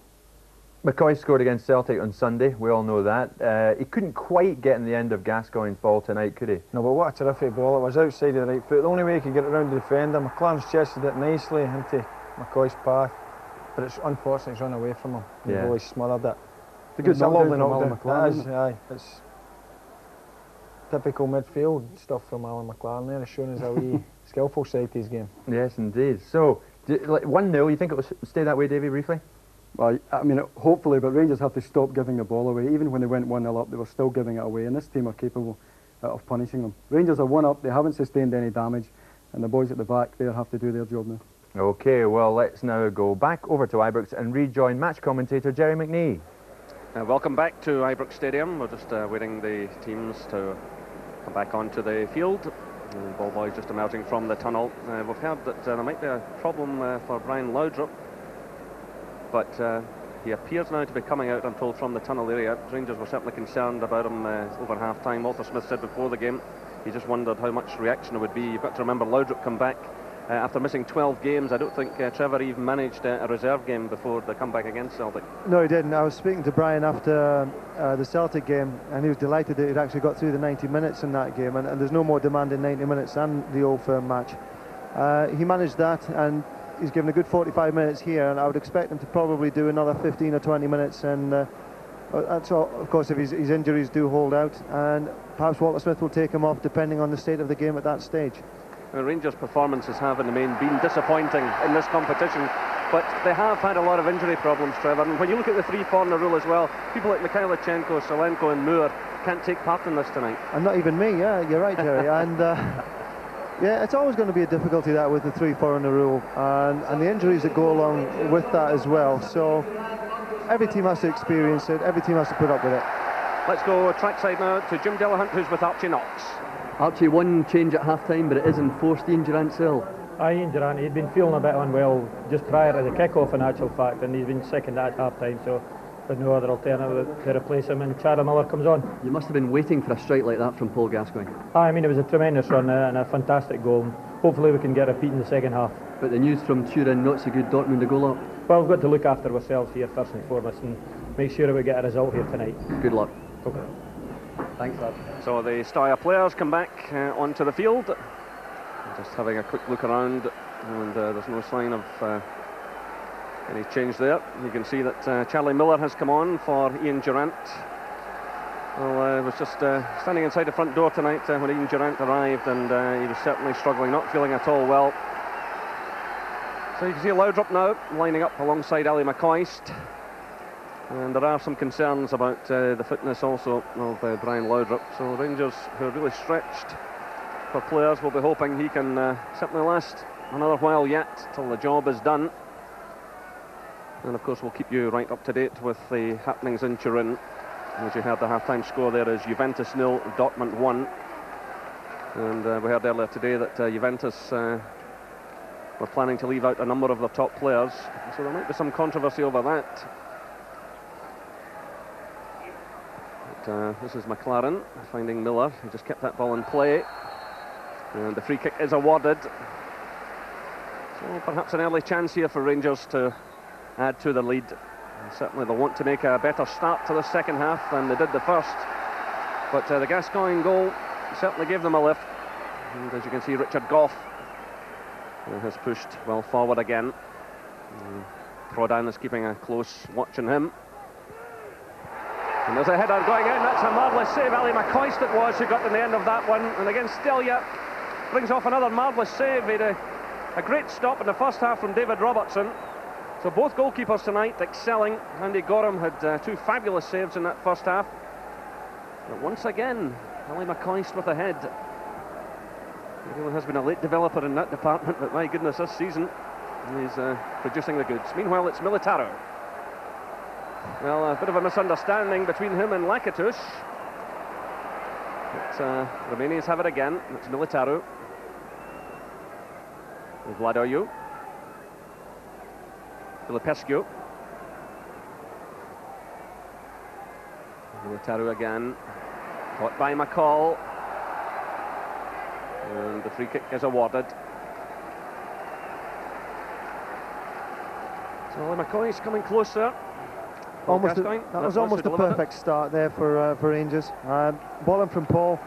McCoy scored against Celtic on Sunday, we all know that. He couldn't quite get in the end of Gascoigne's ball tonight, could he? No, but what a terrific ball. It was outside of the right foot. The only way he could get it around the defender. McLaren's chested it nicely into McCoy's path, but it's unfortunate he's run away from him. Yeah. The goalie smothered it. It's a lovely knockdown. McLaren, It is, aye. It's typical midfield stuff from Alan McLaren there. It's showing us a wee skillful side to his game. Yes, indeed. So, 1-0, you think it will stay that way, Davy, briefly? Well, I mean, hopefully, but Rangers have to stop giving the ball away. Even when they went 1-0 up, they were still giving it away, and this team are capable of punishing them. Rangers are 1-up, they haven't sustained any damage, and the boys at the back there have to do their job now. OK, well, let's now go back over to Ibrox and rejoin match commentator Jerry McNee. Welcome back to Ibrox Stadium. We're just waiting the teams to come back onto the field. Ball boys just emerging from the tunnel. We've heard that there might be a problem for Brian Laudrup, but he appears now to be coming out, I'm told, from the tunnel area. Rangers were certainly concerned about him over half-time. Walter Smith said before the game he just wondered how much reaction it would be. You've got to remember Laudrup come back after missing 12 games. I don't think Trevor even managed a reserve game before the comeback against Celtic. No, he didn't. I was speaking to Brian after the Celtic game, and he was delighted that he'd actually got through the 90 minutes in that game, and there's no more demanding 90 minutes than the Old Firm match. He managed that, and he's given a good 45 minutes here, and I would expect him to probably do another 15 or 20 minutes, and that's all, of course, if his injuries do hold out, and perhaps Walter Smith will take him off depending on the state of the game at that stage. Rangers' performances have in the main been disappointing in this competition, but they have had a lot of injury problems, Trevor. And when you look at the three-corner rule as well, people like Mikhailichenko, Solenko and Moore can't take part in this tonight. And not even me, yeah, you're right, Jerry. And yeah, it's always going to be a difficulty that with the three-foreigner rule, and the injuries that go along with that as well. So every team has to experience it, every team has to put up with it. Let's go trackside now to Jim Dillahunt, who's with Archie Knox. Archie, one change at half-time, but it is enforced. Ian Durant's ill. Ian Durant, he'd been feeling a bit unwell just prior to the kick-off in actual fact, and he's been sickened at half-time, so there's no other alternative to replace him, and Charlie Miller comes on. You must have been waiting for a strike like that from Paul Gascoigne. I mean, it was a tremendous run and a fantastic goal. Hopefully we can get a repeat in the second half. But the news from Turin, not so good. Dortmund a goal up. Well, we've got to look after ourselves here first and foremost and make sure that we get a result here tonight. Good luck. Okay. Thanks, lad. So the Steaua players come back onto the field. Just having a quick look around, and there's no sign of any change there. You can see that Charlie Miller has come on for Ian Durant. Well, was just standing inside the front door tonight when Ian Durant arrived, and he was certainly struggling, not feeling at all well. So you can see Laudrup now lining up alongside Ali McCoist. And there are some concerns about the fitness also of Brian Laudrup. So Rangers, who are really stretched for players, will be hoping he can certainly last another while yet till the job is done. And of course we'll keep you right up to date with the happenings in Turin. As you heard, the half-time score there is Juventus 0, Dortmund 1. And we heard earlier today that Juventus were planning to leave out a number of their top players. So there might be some controversy over that. This is McLaren finding Miller. He just kept that ball in play, and the free kick is awarded. So perhaps an early chance here for Rangers to add to the lead. And certainly they'll want to make a better start to the second half than they did the first, but the Gascoigne goal certainly gave them a lift. And as you can see, Richard Gough has pushed well forward again. Prodan is keeping a close watch on him. And there's a header going in. That's a marvellous save. Ali McCoist it was who got in the end of that one. And again, Steaua brings off another marvellous save. He had a great stop in the first half from David Robertson. So both goalkeepers tonight excelling. Andy Gorham had two fabulous saves in that first half. But once again, Ali McCoist with a head. He really has been a late developer in that department, but my goodness, this season he's producing the goods. Meanwhile, it's Militaro. Well, a bit of a misunderstanding between him and Lakatush. But Romanians have it again. It's Militaro. Vladoiu. Filipescu. Militaro again. Caught by McCall. And the free kick is awarded. So McCoy's coming closer. That was almost a perfect start there for Rangers. Ball in from Paul,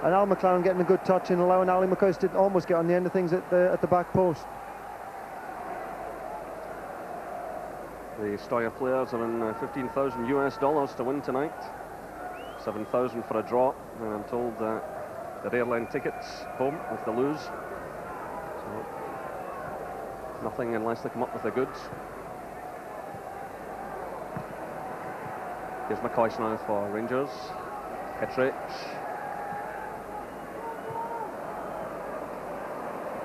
and Al McLaren getting a good touch and allowing Ali McCoist to almost get on the end of things at the back post. The Steaua players are in $15,000 to win tonight. 7,000 for a draw, and I'm told they're airline tickets home if they lose. So nothing unless they come up with the goods. Here's McCoist now for Rangers. Petric.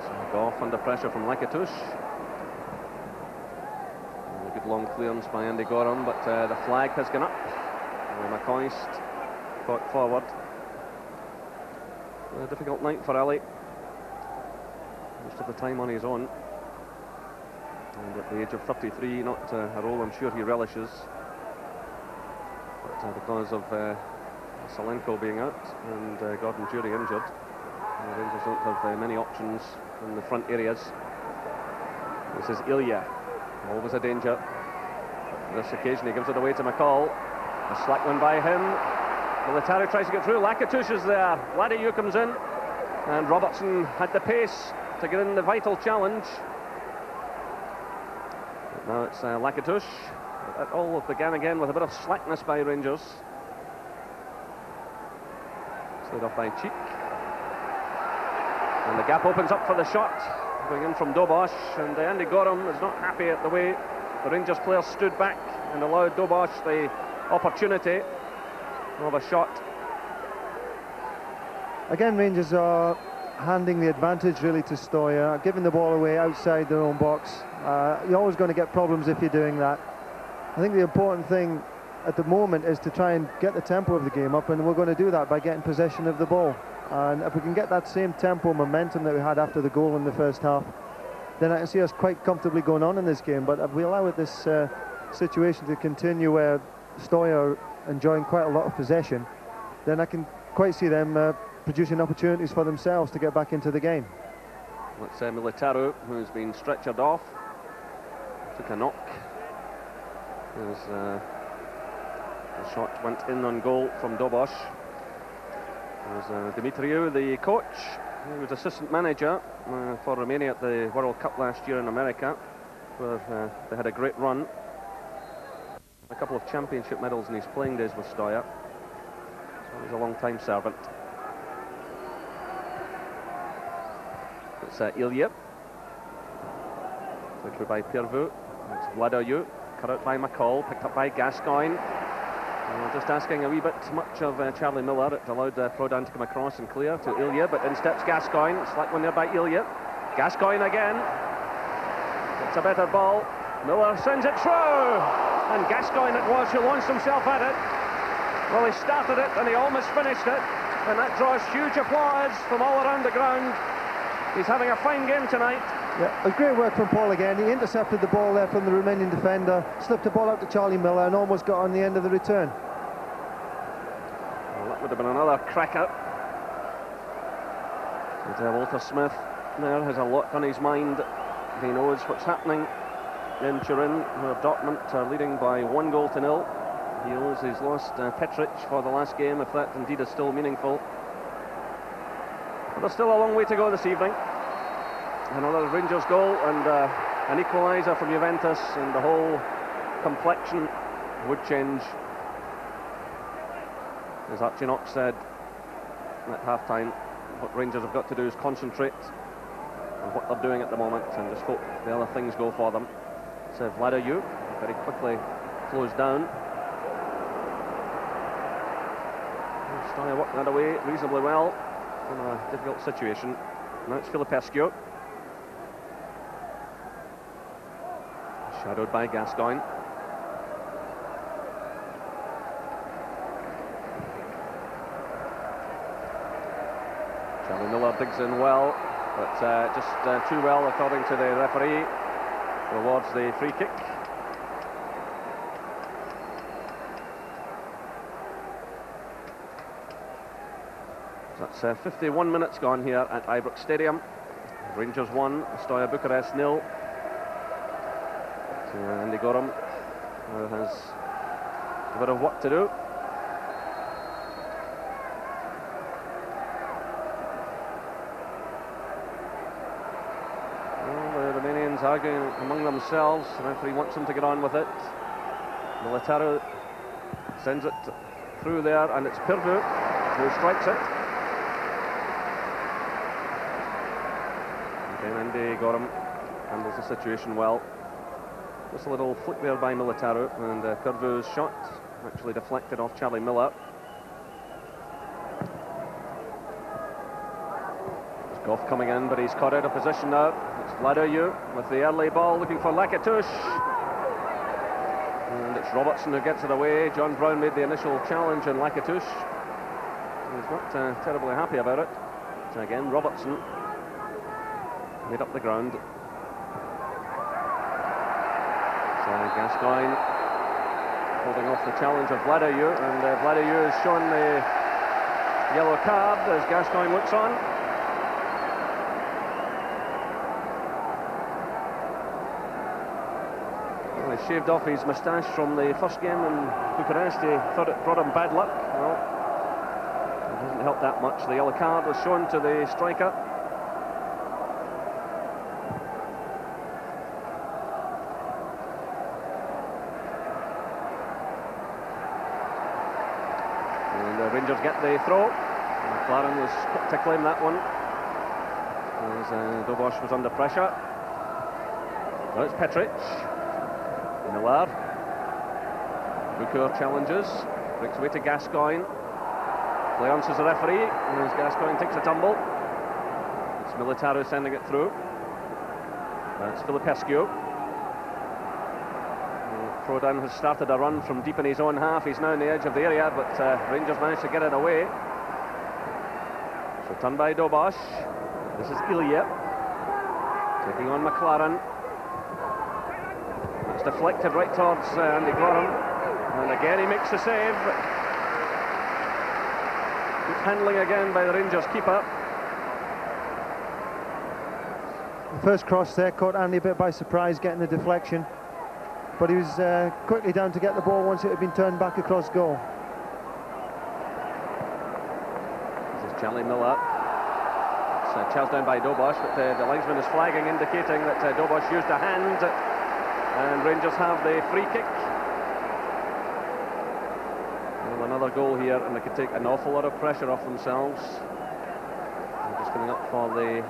So off under pressure from Lakatush. A good long clearance by Andy Gorham, but the flag has gone up. McCoist caught forward. A difficult night for Ali. Most of the time on his own. And at the age of 33, not a role I'm sure he relishes. But because of Salenko being out and Gordon Jury injured, the Rangers don't have many options in the front areas. This is Ilya, always a danger. But this occasion he gives it away to McCall. A slack one by him. Militaro tries to get through. Lakatush is there. Vladoiu comes in, and Robertson had the pace to get in the vital challenge. But now it's Lakatush. That all began again with a bit of slackness by Rangers. Slid off by Cheek. And the gap opens up for the shot, going in from Dobosh, and Andy Gorham is not happy at the way the Rangers players stood back and allowed Dobosh the opportunity of a shot. Again, Rangers are handing the advantage really to Steaua, giving the ball away outside their own box. You're always going to get problems if you're doing that. I think the important thing at the moment is to try and get the tempo of the game up, and we're going to do that by getting possession of the ball. And if we can get that same tempo momentum that we had after the goal in the first half, then I can see us quite comfortably going on in this game. But if we allow this situation to continue where Steaua are enjoying quite a lot of possession, then I can quite see them producing opportunities for themselves to get back into the game. Let's say Militaro, who's been stretchered off, took a knock. The shot went in on goal from Dobosh. There's Dimitriou, the coach. He was assistant manager for Romania at the World Cup last year in America, where they had a great run. A couple of championship medals in his playing days with Steaua. So he's a long-time servant. It's Ilya. Through by Pierrevaux. It's Vladoiu. Cut out by McCall. Picked up by Gascoigne. Just asking a wee bit much of Charlie Miller. It allowed Prodan to come across and clear to Ilya, but in steps Gascoigne. Slack one there by Ilya. Gascoigne again. It's a better ball. Miller sends it through. And Gascoigne it was who launched himself at it. Well, he started it and he almost finished it. And that draws huge applause from all around the ground. He's having a fine game tonight. Yeah, a great work from Paul again. He intercepted the ball there from the Romanian defender, slipped the ball out to Charlie Miller and almost got on the end of the return. Well, that would have been another cracker. And Walter Smith there has a lot on his mind. He knows what's happening in Turin, where Dortmund are leading by 1-0. He owes his lost Petric for the last game, if that indeed is still meaningful. But there's still a long way to go this evening. Another Rangers goal and an equaliser from Juventus, and the whole complexion would change. As Archie Knox said at half-time, what Rangers have got to do is concentrate on what they're doing at the moment and just hope the other things go for them. So Vladayu very quickly closed down. Steaua worked that away reasonably well from a difficult situation. Now it's Filipescu, shadowed by Gascoigne. Charlie Miller digs in well, but just too well according to the referee. Rewards the free kick. So that's 51 minutes gone here at Ibrox Stadium. Rangers 1, Steaua Bucharest 0. So Andy Gorham has a bit of work to do. Arguing among themselves. The referee wants them to get on with it. Militaro sends it through there, and it's Pirvu who strikes it. Again, Andy Gorham handles the situation well. Just a little flick there by Militaro, and Pirvu's shot actually deflected off Charlie Miller. There's Goff coming in, but he's caught out of position now. Vladayu with the early ball, looking for Lakatouche, and it's Robertson who gets it away. John Brown made the initial challenge on Lakatouche. He's not terribly happy about it. So again, Robertson made up the ground. So Gascoigne holding off the challenge of Vladayu, and Vladayu has shown the yellow card as Gascoigne looks on. He shaved off his moustache from the first game in Bucharest. He thought it brought him bad luck. Well, it doesn't help that much. The yellow card was shown to the striker. And the Rangers get the throw. McLaren was quick to claim that one as Dobosh was under pressure. Now it's Petric. Miller. Bukur challenges, breaks away to Gascoigne. Play answers the referee as Gascoigne takes a tumble. It's Militaro sending it through. That's Filipescu. Prodan has started a run from deep in his own half. He's now on the edge of the area, but Rangers managed to get it away. So turn by Dobosh. This is Ilya taking on McLaren. It's deflected right towards Andy Gorham, and again he makes the save. Good handling again by the Rangers keeper. The first cross there caught Andy a bit by surprise, getting the deflection, but he was quickly down to get the ball once it had been turned back across goal. This is Charlie Miller. It's charged down by Dobosh, but the linesman is flagging, indicating that Dobosh used a hand. And Rangers have the free kick. Well, another goal here, and they could take an awful lot of pressure off themselves. They're just coming up for the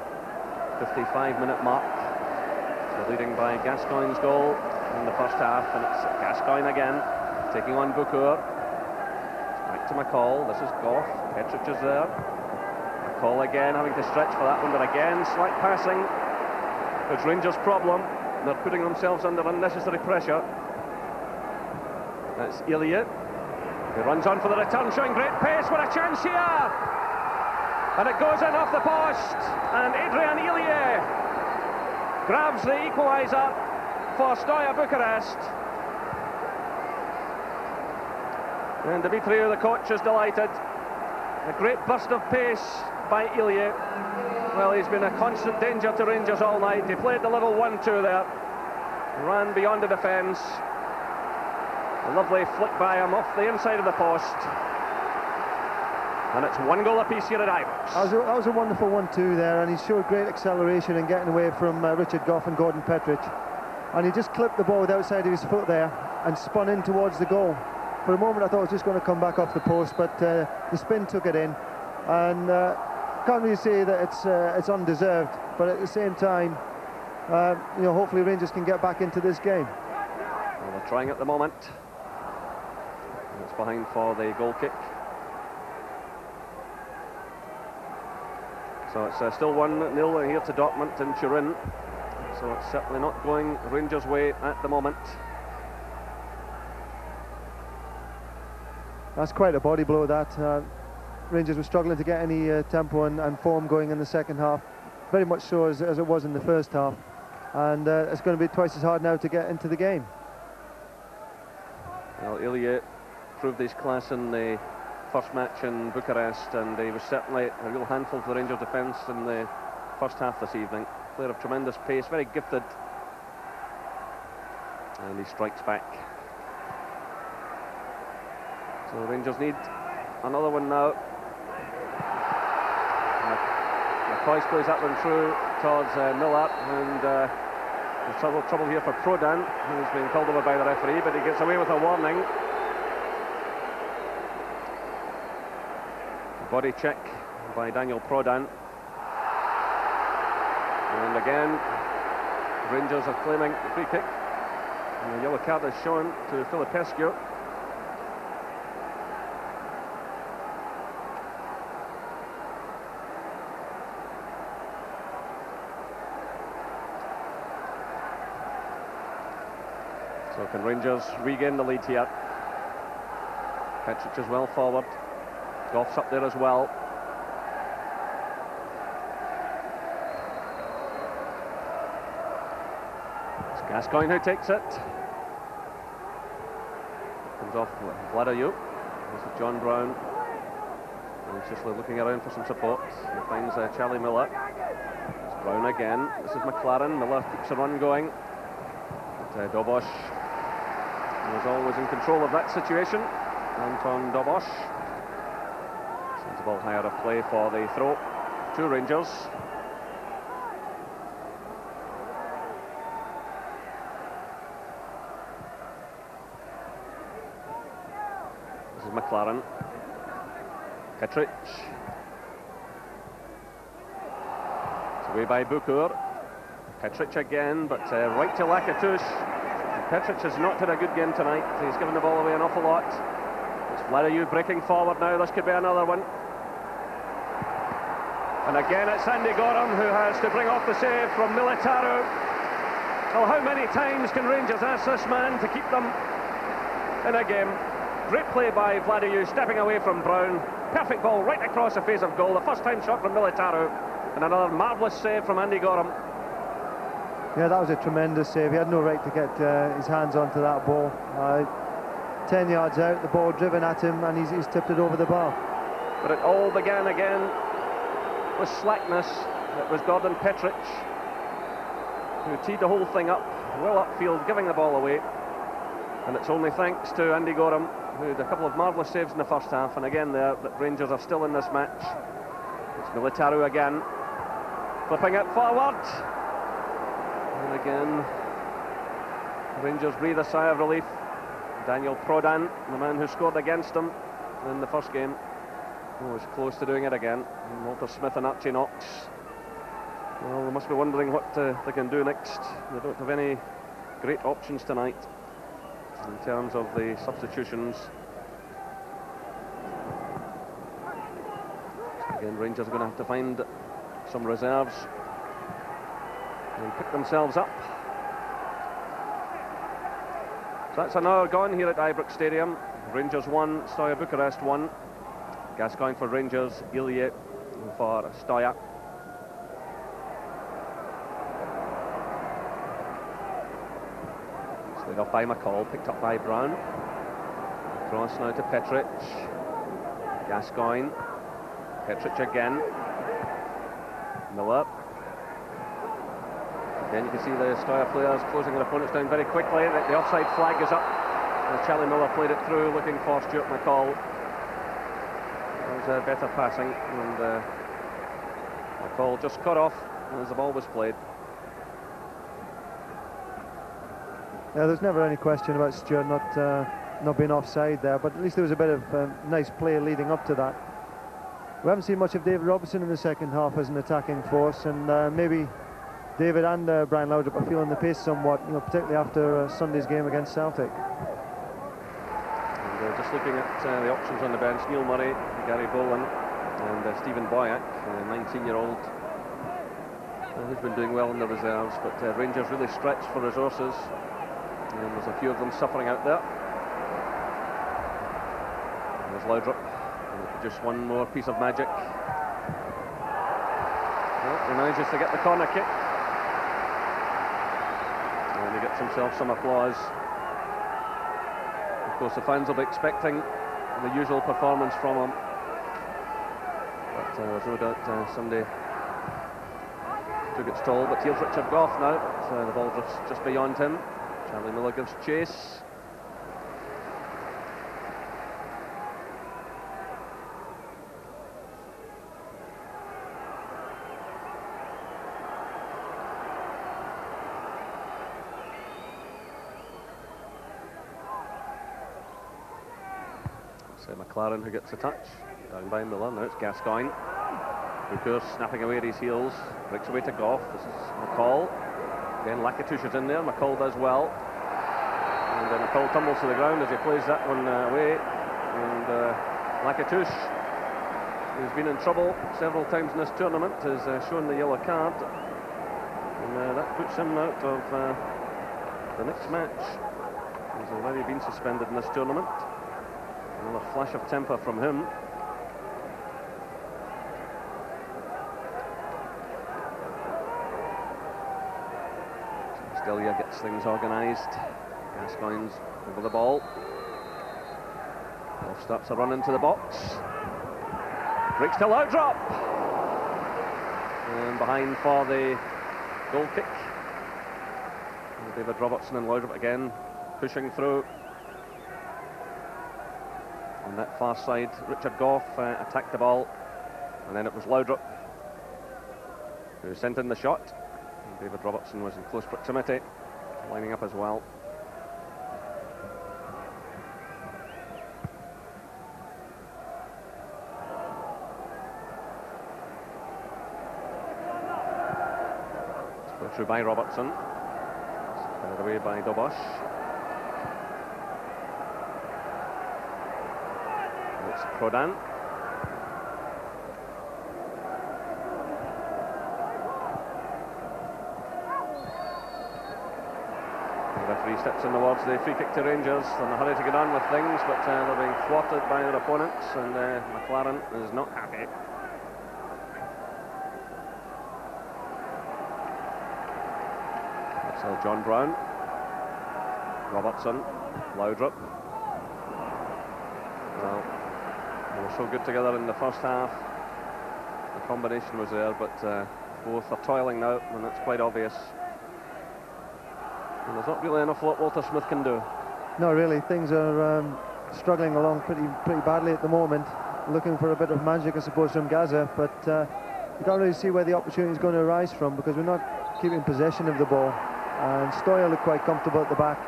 55-minute mark. So leading by Gascoigne's goal in the first half, and it's Gascoigne again, taking on Bukur. Back to McCall. This is Goff. Petric is there. McCall again, having to stretch for that one, but again, slack passing. It's Rangers' problem. They're putting themselves under unnecessary pressure. That's Ilya. He runs on for the return, showing great pace. What a chance here! And it goes in off the post. And Adrian Ilya grabs the equaliser for Steaua Bucharest. And Dimitriou, the coach, is delighted. A great burst of pace by Ilya. Well, he's been a constant danger to Rangers all night. He played the little 1-2 there, ran beyond the defence. A lovely flick by him off the inside of the post. And it's 1 goal apiece here at Ibrox. That was a wonderful 1-2 there, and he showed great acceleration in getting away from Richard Goff and Gordon Petric. And he just clipped the ball with the outside of his foot there and spun in towards the goal. For a moment I thought it was just going to come back off the post, but the spin took it in, and can't really say that it's undeserved, but at the same time, you know, hopefully Rangers can get back into this game. Well, they're trying at the moment. And it's behind for the goal kick. So it's still 1-0 here to Dortmund in Turin. So it's certainly not going Rangers' way at the moment. That's quite a body blow, that. Rangers were struggling to get any tempo and form going in the second half. Very much so as it was in the first half. And it's going to be twice as hard now to get into the game. Well, Ilya proved his class in the first match in Bucharest, and he was certainly a real handful for the Rangers defence in the first half this evening. Player of tremendous pace, very gifted. And he strikes back. So Rangers need another one now. McCoy plays that one through towards Miller, and there's trouble here for Prodan, who's been called over by the referee, but he gets away with a warning. Body check by Daniel Prodan. And again, Rangers are claiming the free kick. And the yellow card is shown to Filipescu. So can Rangers regain the lead here? Petric is well forward. Goff's up there as well. It's Gascoigne who takes it. Comes off Vladayu. This is John Brown. And he's just looking around for some support. He finds Charlie Miller. It's Brown again. This is McLaren. Miller keeps the run going. But Dobosh was always in control of that situation. Anton Dobosh. Sends the ball higher of play for the throw to Rangers. This is McLaren. Petric. It's away by Bukur. Petric again, but right to Lakatouche. Petric has not had a good game tonight. He's given the ball away an awful lot. It's Vladayu breaking forward now. This could be another one. And again it's Andy Gorham who has to bring off the save from Militaru. Well, how many times can Rangers ask this man to keep them in a game? Great play by Vladayu, stepping away from Brown. Perfect ball right across the face of goal. The first time shot from Militaru. And another marvellous save from Andy Gorham. Yeah, that was a tremendous save. He had no right to get his hands onto that ball. 10 yards out, the ball driven at him, and he's tipped it over the bar. But it all began again with slackness. It was Gordon Petric who teed the whole thing up, well upfield, giving the ball away. And it's only thanks to Andy Gorham, who had a couple of marvellous saves in the first half, and again there, that Rangers are still in this match. It's Militaru again, flipping it forward. And again, Rangers breathe a sigh of relief. Daniel Prodan, the man who scored against them in the first game, was close to doing it again. And Walter Smith and Archie Knox, well, they must be wondering what they can do next. They don't have any great options tonight in terms of the substitutions. Again, Rangers are going to have to find some reserves and pick themselves up. So that's an hour gone here at Ibrox Stadium. Rangers 1, Steaua Bucharest 1. Gascoigne for Rangers, Ilya for Steaua. Slid off by McCall, picked up by Brown. Cross now to Petric. Gascoigne. Petric again. Miller. Again, you can see the Steaua players closing their opponents down very quickly. The offside flag is up. And Charlie Miller played it through, looking for Stuart McCall. It was better passing, and McCall just cut off as the ball was played. Yeah, there's never any question about Stuart not not being offside there, but at least there was a bit of nice play leading up to that. We haven't seen much of David Robertson in the second half as an attacking force, and maybe David and Brian Laudrup are feeling the pace somewhat, particularly after Sunday's game against Celtic. And just looking at the options on the bench, Neil Murray, Gary Boland and Stephen Boyack, 19-year-old, who's been doing well in the reserves, but Rangers really stretched for resources, and there's a few of them suffering out there. There's Laudrup, just one more piece of magic. Well, he manages to get the corner kick, and he gets himself some applause. Of course, the fans will be expecting the usual performance from him, but there's no doubt Sunday took its toll. But here's Richard Gough now, but the ball just beyond him. Charlie Miller gives chase. McLaren who gets a touch, down by Miller. Now it's Gascoigne. Booker snapping away at his heels, breaks away to Gough. This is McCall. Again, Lacatouche is in there. McCall does well, and McCall tumbles to the ground as he plays that one away. And Lacatouche, who's been in trouble several times in this tournament, has shown the yellow card, and that puts him out of the next match. He's already been suspended in this tournament. Another flash of temper from him. Stelia gets things organised. Gascoigne's over the ball. Ball starts a run into the box. Breaks to Laudrup. And behind for the goal kick. And David Robertson and Laudrup again pushing through. On that far side, Richard Gough attacked the ball, and then it was Laudrup who sent in the shot. And David Robertson was in close proximity, lining up as well. It's put through by Robertson, carried away by Dobosh. Prodan. The referee steps in towards the free kick to Rangers. They're in a hurry to get on with things, but they're being thwarted by their opponents, and McLaren is not happy. That's John Brown. Robertson. Laudrup. Well, they were so good together in the first half. The combination was there, but both are toiling now, and it's quite obvious. And there's not really enough what Walter Smith can do. No, really, things are struggling along pretty badly at the moment. Looking for a bit of magic, I suppose, from Gaza, but you can't really see where the opportunity is going to arise from, because we're not keeping possession of the ball. And Steaua look quite comfortable at the back.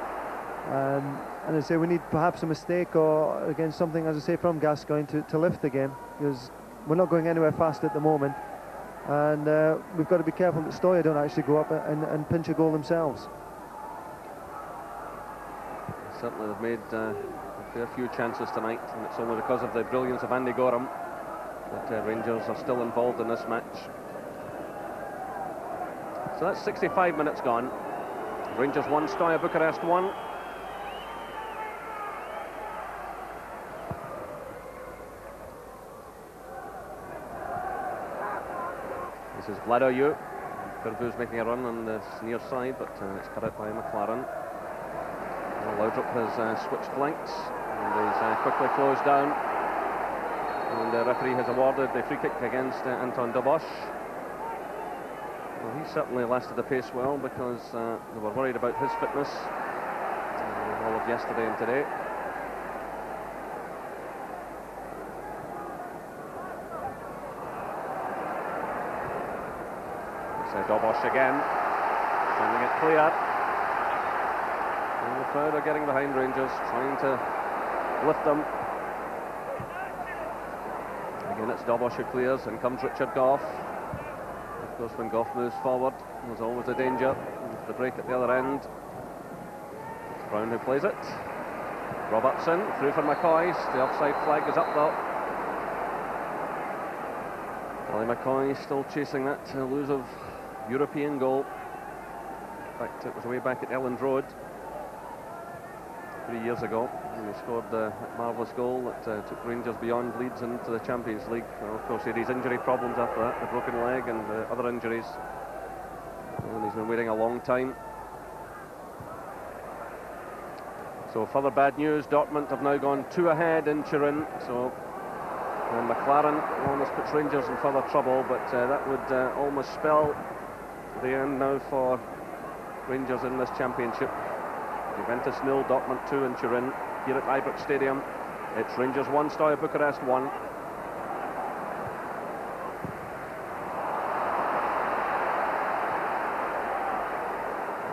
And I say we need perhaps a mistake, or again something, as I say, from Gascoigne to lift the game, because we're not going anywhere fast at the moment, and we've got to be careful that Steaua don't actually go up and pinch a goal themselves. Certainly they've made a fair few chances tonight, and it's only because of the brilliance of Andy Gorham that Rangers are still involved in this match. So that's 65 minutes gone. Rangers 1, Steaua Bucharest 1. This is Vladoyou. Pervu's making a run on the near side, but it's cut out by McLaren. Laudrup has switched flanks, and he's quickly closed down. And the referee has awarded the free kick against Anton Dobosh. Well, he certainly lasted the pace well, because they were worried about his fitness all of yesterday and today. Dobosh again, sending it clear. And the crowd are getting behind Rangers, trying to lift them. Again, it's Dobosh who clears, and comes Richard Goff. Of course, when Goff moves forward, there's always a danger. There's the break at the other end. It's Brown who plays it. Robertson through for McCoy. The offside flag is up though. Ally McCoy still chasing that elusive European goal. In fact, it was way back at Elland Road 3 years ago, and he scored that marvellous goal that took Rangers beyond Leeds into the Champions League. Well, of course, he had his injury problems after that, the broken leg and other injuries, and he's been waiting a long time. So further bad news, Dortmund have now gone 2 ahead in Turin, so McLaren almost puts Rangers in further trouble, but that would almost spell the end now for Rangers in this championship. Juventus 0, Dortmund 2 in Turin, here at Ibrox Stadium. It's Rangers 1, Steaua Bucharest 1.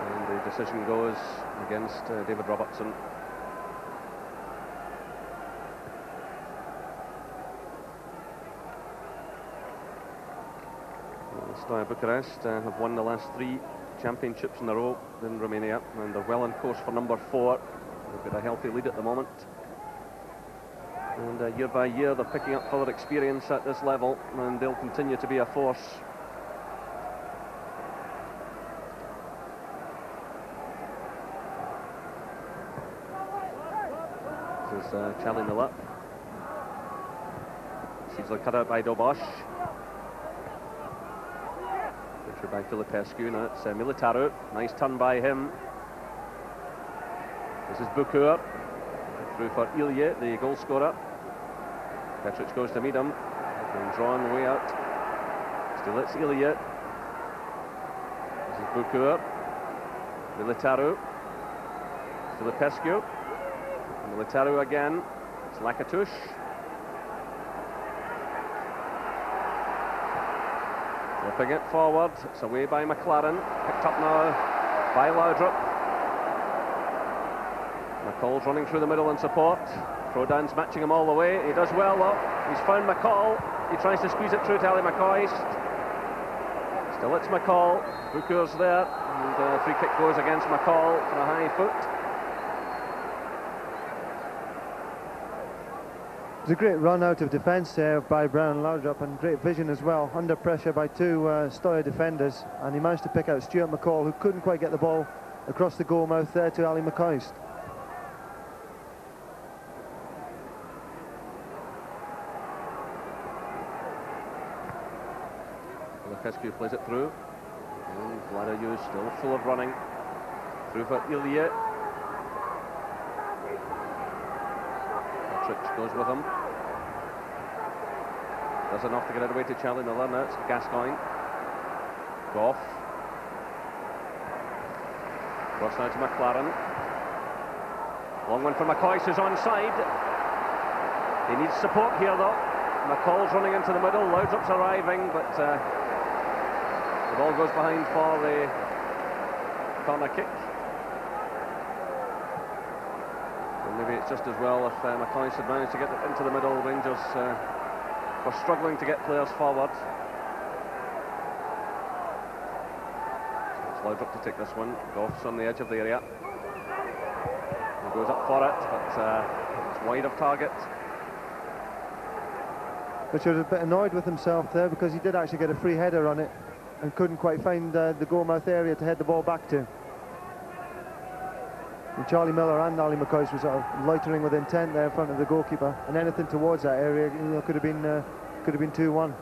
And the decision goes against David Robertson. Steaua Bucharest have won the last 3 championships in a row in Romania, and they're well on course for number 4. They've got a healthy lead at the moment, and year by year they're picking up further experience at this level, and they'll continue to be a force. This is Charlie Miller. Seems like cut out by Dobosh. By Filipescu, now it's Militaru. Nice turn by him. This is Bukur. Through for Ilya, the goal scorer. Petric goes to meet him. And drawn the way out. Still it's Ilya. This is Bukur. Militaru. Filipescu. Militaru again. It's Lakatush. Flipping it forward, it's away by McLaren, picked up now by Laudrup. McCall's running through the middle in support. Prodan's matching him all the way. He does well though. He's found McCall. He tries to squeeze it through to Ali McCoy. Still it's McCall. Bukur's there, and free kick goes against McCall for a high foot. It was a great run out of defence there by Brown Laudrup, and great vision as well, under pressure by 2 Steaua defenders, and he managed to pick out Stuart McCall, who couldn't quite get the ball across the goal mouth there to Ali McCoist. Lukescu plays it through, and Vladayu still full of running. Through for Ilya. Petric goes with him. Does enough to get it away to Charlie Miller. Now it's Gascoigne. Goff. Cross now to McLaren. Long one for McCoy, who's onside. He needs support here though. McCall's running into the middle. Laudrup's arriving, but the ball goes behind for the corner kick. Maybe it's just as well if McCoy had managed to get it into the middle. Rangers were struggling to get players forward. So it's Laudrup to take this one. Goff's on the edge of the area. He goes up for it, but it's wide of target. Richard was a bit annoyed with himself there, because he did actually get a free header on it and couldn't quite find the goalmouth area to head the ball back to. And Charlie Miller and Ali McCoy was sort of loitering with intent there in front of the goalkeeper, and anything towards that area, you know, could have been 2-1.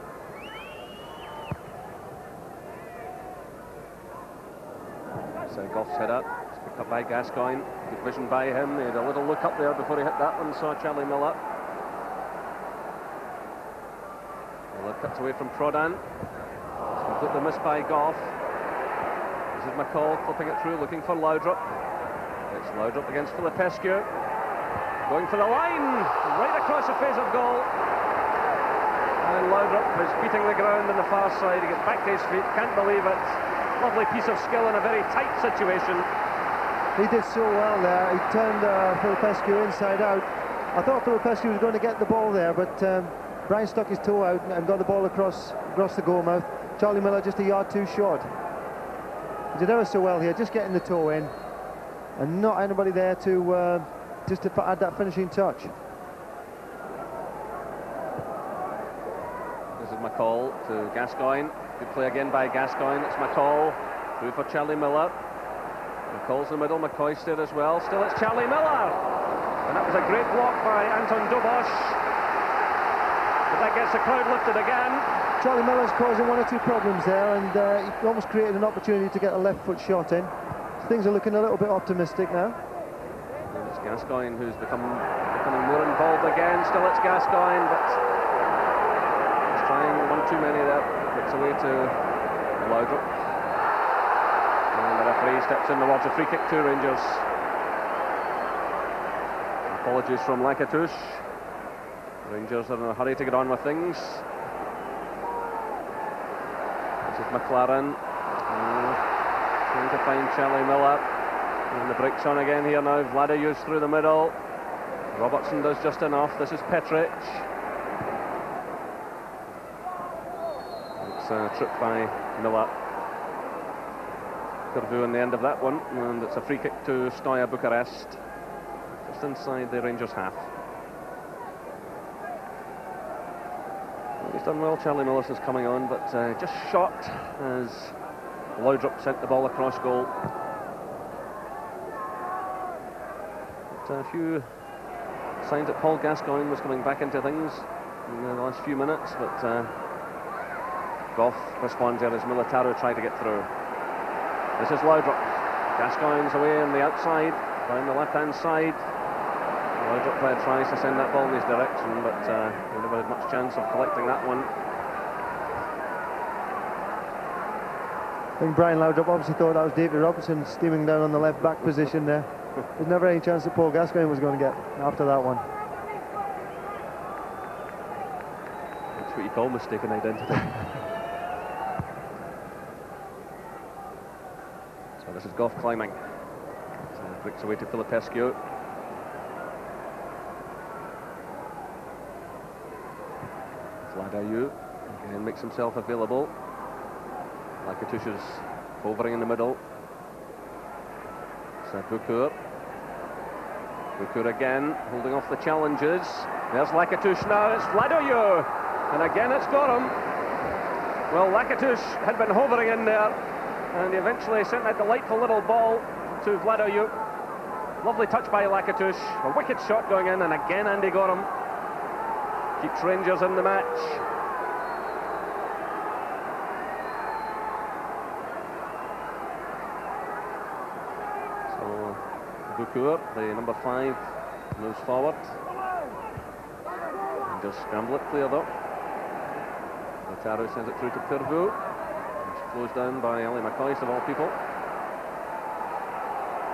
So Goff's header, it's picked up by Gascoigne. Good vision by him. He had a little look up there before he hit that one. Saw Charlie Miller. Miller cuts away from Prodan. It's completely missed by Goff. This is McCall flipping it through, looking for Laudrup. It's Laudrup against Filipescu. Going for the line, right across the face of goal. And Laudrup is beating the ground on the far side. He gets back to his feet, can't believe it. Lovely piece of skill in a very tight situation. He did so well there. He turned Filipescu inside out, I thought Filipescu was going to get the ball there, but Brian stuck his toe out and got the ball across the goal mouth. Charlie Miller just a yard too short. He did ever so well here, just getting the toe in, and not anybody there to just to add that finishing touch. This is McCall to Gascoigne. Good play again by Gascoigne. It's McCall through for Charlie Miller. McCall's in the middle. McCoy's there as well. Still, it's Charlie Miller, and that was a great block by Anton Dobosh. But that gets the crowd lifted again. Charlie Miller's causing one or two problems there, and he almost created an opportunity to get a left foot shot in. So things are looking a little bit optimistic now. And it's Gascoigne who's becoming more involved again. Still, it's Gascoigne, but he's trying one too many there. Gets away to Laudrup. And the referee steps in towards a free kick to Rangers. Apologies from Lakatouche. Rangers are in a hurry to get on with things. This is McLaren. Trying to find Charlie Miller. And the break's on again here now. Vladayu's through the middle. Robertson does just enough. This is Petric. It's a trip by Miller. Curvu in the end of that one. And it's a free kick to Steaua Bucharest. Just inside the Rangers half. He's done well, Charlie Miller, since coming on, but just shot as Laudrup sent the ball across goal. But a few signs that Paul Gascoigne was coming back into things in the last few minutes, but Goff responds there as Militaro tried to get through. This is Laudrup. Gascoigne's away on the outside, down the left-hand side. Laudrup tries to send that ball in his direction, but he never had much chance of collecting that one. I think Brian Laudrup obviously thought that was David Robertson steaming down on the left back position there. There's never any chance that Paul Gascoigne was going to get after that one. That's what you call mistaken identity. So this is Goff climbing. So breaks away to Filipescu. Vladayu again makes himself available. Lakatouche is hovering in the middle. So Bukur again, holding off the challenges. There's Lakatouche now, it's Vladayu, and again it's got him. Well, Lakatouche had been hovering in there, and he eventually sent that delightful little ball to Vladayu. Lovely touch by Lakatouche, a wicked shot going in, and again Andy got him. Keeps Rangers in the match. So Bukur, the number 5, moves forward. And just scramble it clear though. Militaro sends it through to Curvu. It's closed down by Ali McCoist of all people.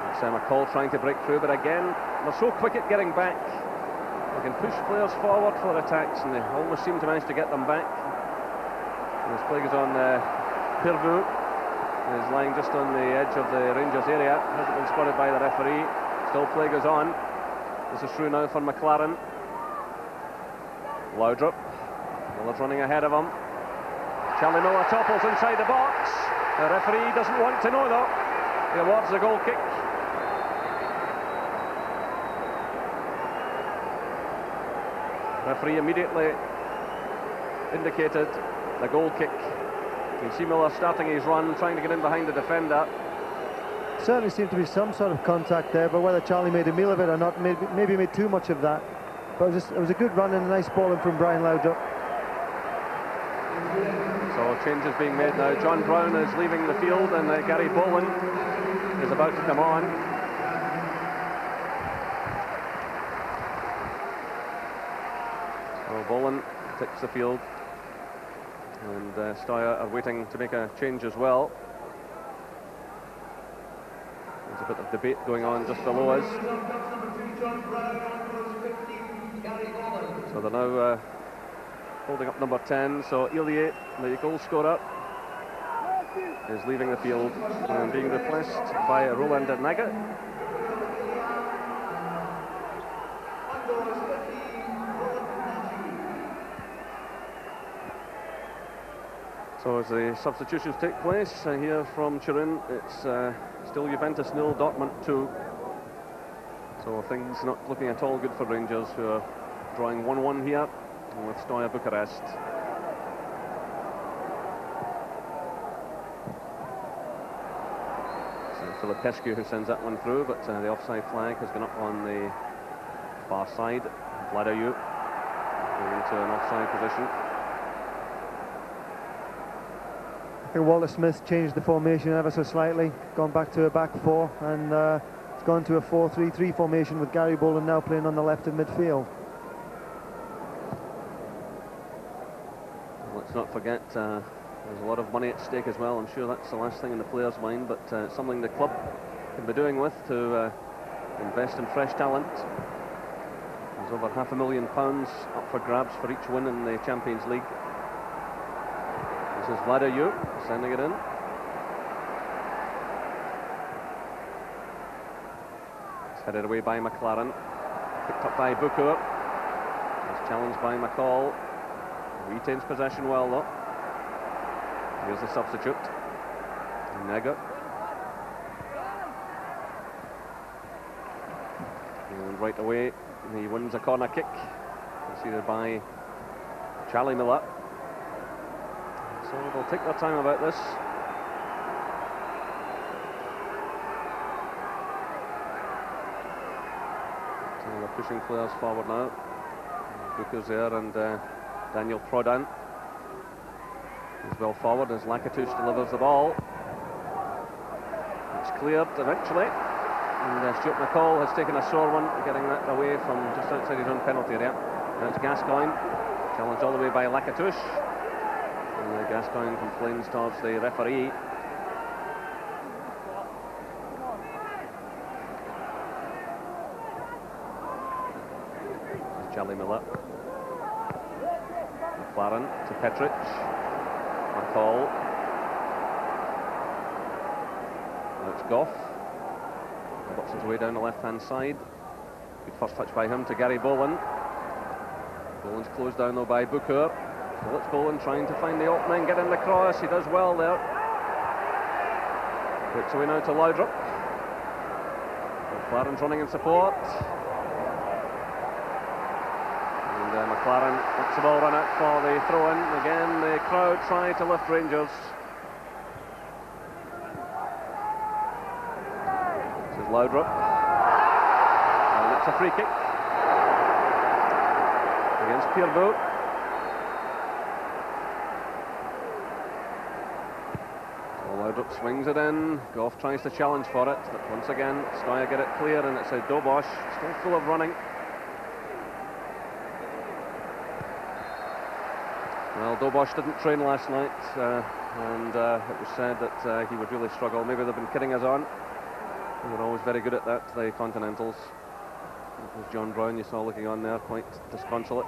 It's McCall trying to break through, but again, they're so quick at getting back. They can push players forward for attacks, and they always seem to manage to get them back. And this play goes on. Curvu is lying just on the edge of the Rangers area. Hasn't been spotted by the referee. Still play goes on. This is through now for McLaren. Laudrup. Miller's running ahead of him. Charlie Miller topples inside the box. The referee doesn't want to know though. He awards the goal kick. Referee immediately indicated the goal kick. You can see Miller starting his run, trying to get in behind the defender. Certainly seemed to be some sort of contact there, but whether Charlie made a meal of it or not, maybe made too much of that. But it was a good run and a nice ball in from Brian Laudrup. So changes being made now. John Brown is leaving the field, and Gary Boland is about to come on. So Boland takes the field, and Steaua are waiting to make a change as well. There's a bit of debate going on just below us. So they're now holding up number 10. So Ilie, the goal scorer, is leaving the field and being replaced by Roland Naga. So as the substitutions take place here from Turin, it's still Juventus 0, Dortmund 2. So things not looking at all good for Rangers, who are drawing 1-1 here with Steaua Bucharest. So Filipescu who sends that one through, but the offside flag has gone up on the far side. Vladoiu going into an offside position. I think Walter Smith changed the formation ever so slightly, gone back to a back four, and it's gone to a 4-3-3 formation with Gary Bolin now playing on the left of midfield. Let's not forget there's a lot of money at stake as well. I'm sure that's the last thing in the players' mind, but something the club can be doing with to invest in fresh talent. There's over £500,000 up for grabs for each win in the Champions League. This is Vladoiu sending it in. It's headed away by McLaren. Picked up by Bukur. It's challenged by McCall. Retains possession well though. Here's the substitute. Nega. And right away he wins a corner kick. Conceded by Charlie Miller. So they'll take their time about this. So they're pushing players forward now. Bukur's there and Daniel Prodan is well forward as Lakatos delivers the ball. It's cleared eventually. And Stuart McCall has taken a sore one, getting that away from just outside his own penalty area. Now it's Gascoigne, challenged all the way by Lakatos. And Gascoigne complains towards the referee. This is Charlie Miller. McLaren to Petric. McCall. Now it's Goff. Boxes his way down the left-hand side. Good first touch by him to Gary Bolin. Bolin's closed down though by Bukur. Still it's Bolin trying to find the opening, get in the cross. He does well there. Breaks away now to Laudrup. McLaren's running in support. And McLaren lets the ball run out for the throw-in. Again, the crowd try to lift Rangers. This is Laudrup. And it's a free kick against Pierrevaux. So Laudrup swings it in. Goff tries to challenge for it, but once again, Steaua get it clear, and it's a Dobosh, still full of running. Well, Dobosh didn't train last night, and it was said that he would really struggle. Maybe they've been kidding us on. They were always very good at that, the Continentals. It was John Brown you saw looking on there, quite disconsolate.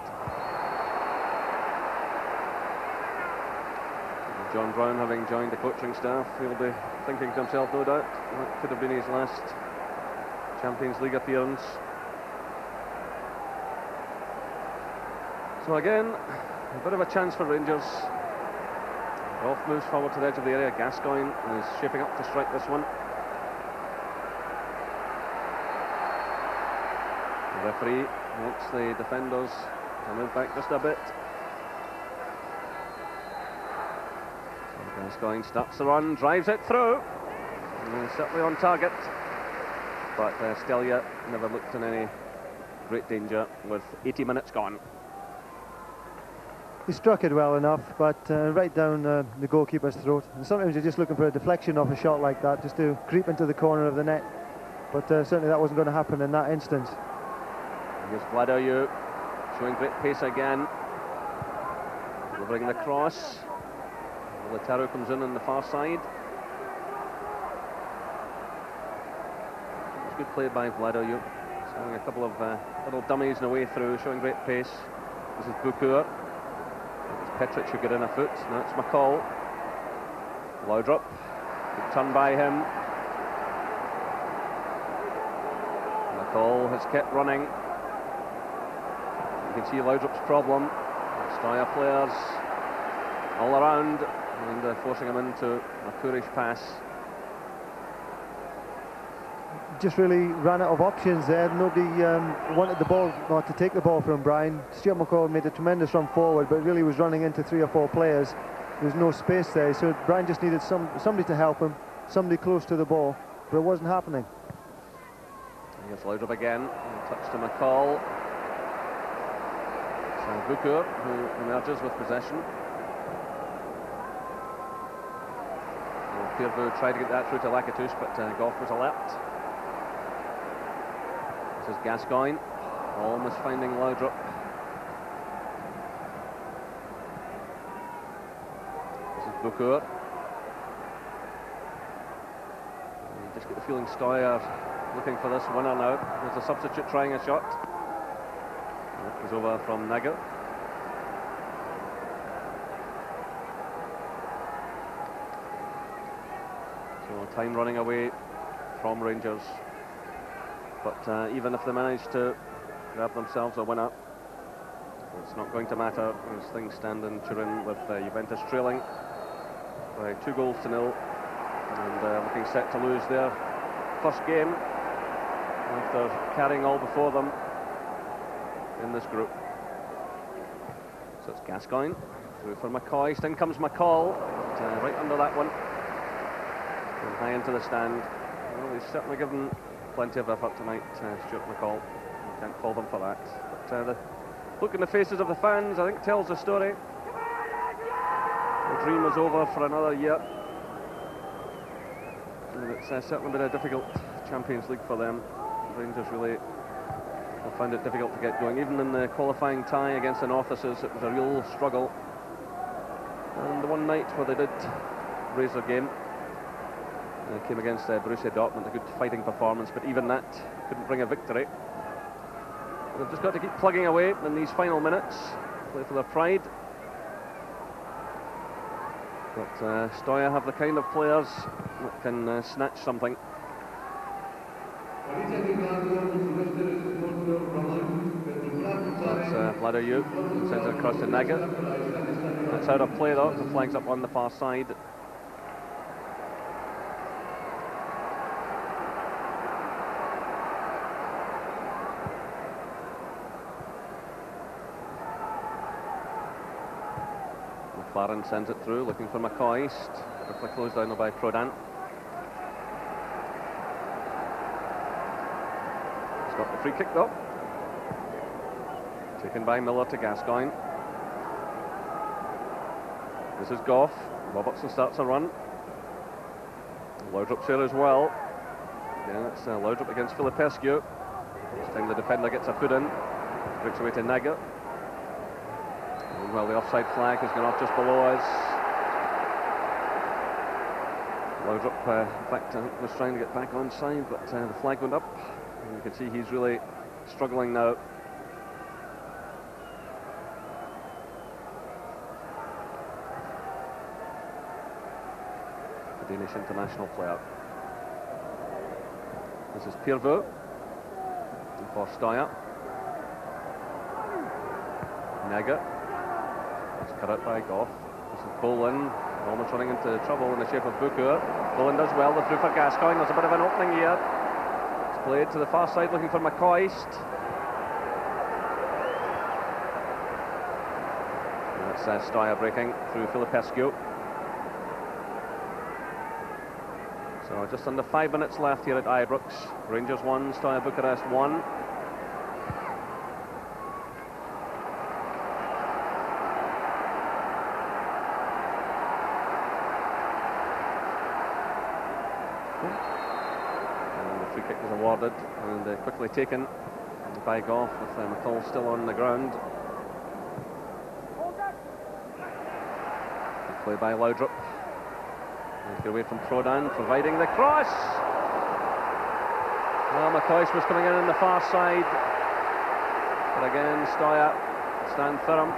And John Brown, having joined the coaching staff, he'll be thinking to himself, no doubt, that could have been his last Champions League appearance. So again, a bit of a chance for Rangers. Goff moves forward to the edge of the area. Gascoigne is shaping up to strike this one. The referee wants the defenders to move back just a bit. So Gascoigne starts the run, drives it through. And he's certainly on target. But Steaua never looked in any great danger with 80 minutes gone. He struck it well enough, but right down the goalkeeper's throat. And sometimes you're just looking for a deflection off a shot like that, just to creep into the corner of the net. But certainly that wasn't going to happen in that instance. Here's Vladoiu, showing great pace again. Delivering the cross. Militaro comes in on the far side. It's good play by Vladoiu. Showing a couple of little dummies in the way through, showing great pace. This is Bukur. It's Petric who got in a foot. Now it's McCall. Laudrup. Good turn by him. McCall has kept running. You can see Laudrup's problem. Steaua players all around. and forcing him into a poorish pass. Just really ran out of options there. Nobody wanted the ball, not to take the ball from Brian. Stuart McCall made a tremendous run forward, but really was running into 3 or 4 players. There's no space there, so Brian just needed somebody to help him, somebody close to the ball, but it wasn't happening. He gets Laudrup again, touch to McCall. So Bukur, who emerges with possession. Piervu tried to get that through to Lakatush, but Goff was alert. This is Gascoigne, almost finding Laudrup. This is Bukur. You just get the feeling Steaua looking for this winner now. There's a substitute trying a shot. It was over from Nagel. So time running away from Rangers. But even if they manage to grab themselves a winner, it's not going to matter as things stand in Turin with Juventus trailing by 2-0 and looking set to lose their first game after carrying all before them in this group. So it's Gascoigne through for McCoy. In comes McCall, but, right under that one and high into the stand. Well, he's certainly given plenty of effort tonight, Stuart McCall. You can't fault them for that. But the look in the faces of the fans, I think, tells the story. The dream was over for another year. And it's certainly been a difficult Champions League for them. Rangers really have found it difficult to get going. Even in the qualifying tie against the Northuses, it was a real struggle. And the one night where they did raise their game, came against Borussia Dortmund, a good fighting performance, but even that couldn't bring a victory. They've just got to keep plugging away in these final minutes, play for their pride. But Steaua have the kind of players that can snatch something. That's Vlado Yu, who sends it across to Nagel. That's out of play though, the flag's up on the far side. McLaren sends it through, looking for McCoy. Quickly closed down by Prodan. He's got the free kick though. Taken by Miller to Gascoigne. This is Goff. Robertson starts a run. Laudrup's here as well. Yeah, it's Laudrup against Filipescu. This time the defender gets a foot in. Breaks away to Nagel. Well, the offside flag has gone off just below us. Laudrup, in fact, was trying to get back onside, but the flag went up. And you can see he's really struggling now. The Danish international player. This is Piervu for Steaua. Nagel. It's cut out by Goff. This is Bolin, almost running into trouble in the shape of Bukur. Bolin does well, the through for Gascoigne. There's a bit of an opening here. It's played to the far side looking for McCoy. That's Steaua breaking through Filipescu. So just under 5 minutes left here at Ibrox. Rangers 1, Steaua Bucharest 1. Awarded and quickly taken by Goff with McCall still on the ground. Good play by Laudrup. And get away from Prodan, providing the cross. Well, McCoy was coming in the far side, but again Steaua stand firm.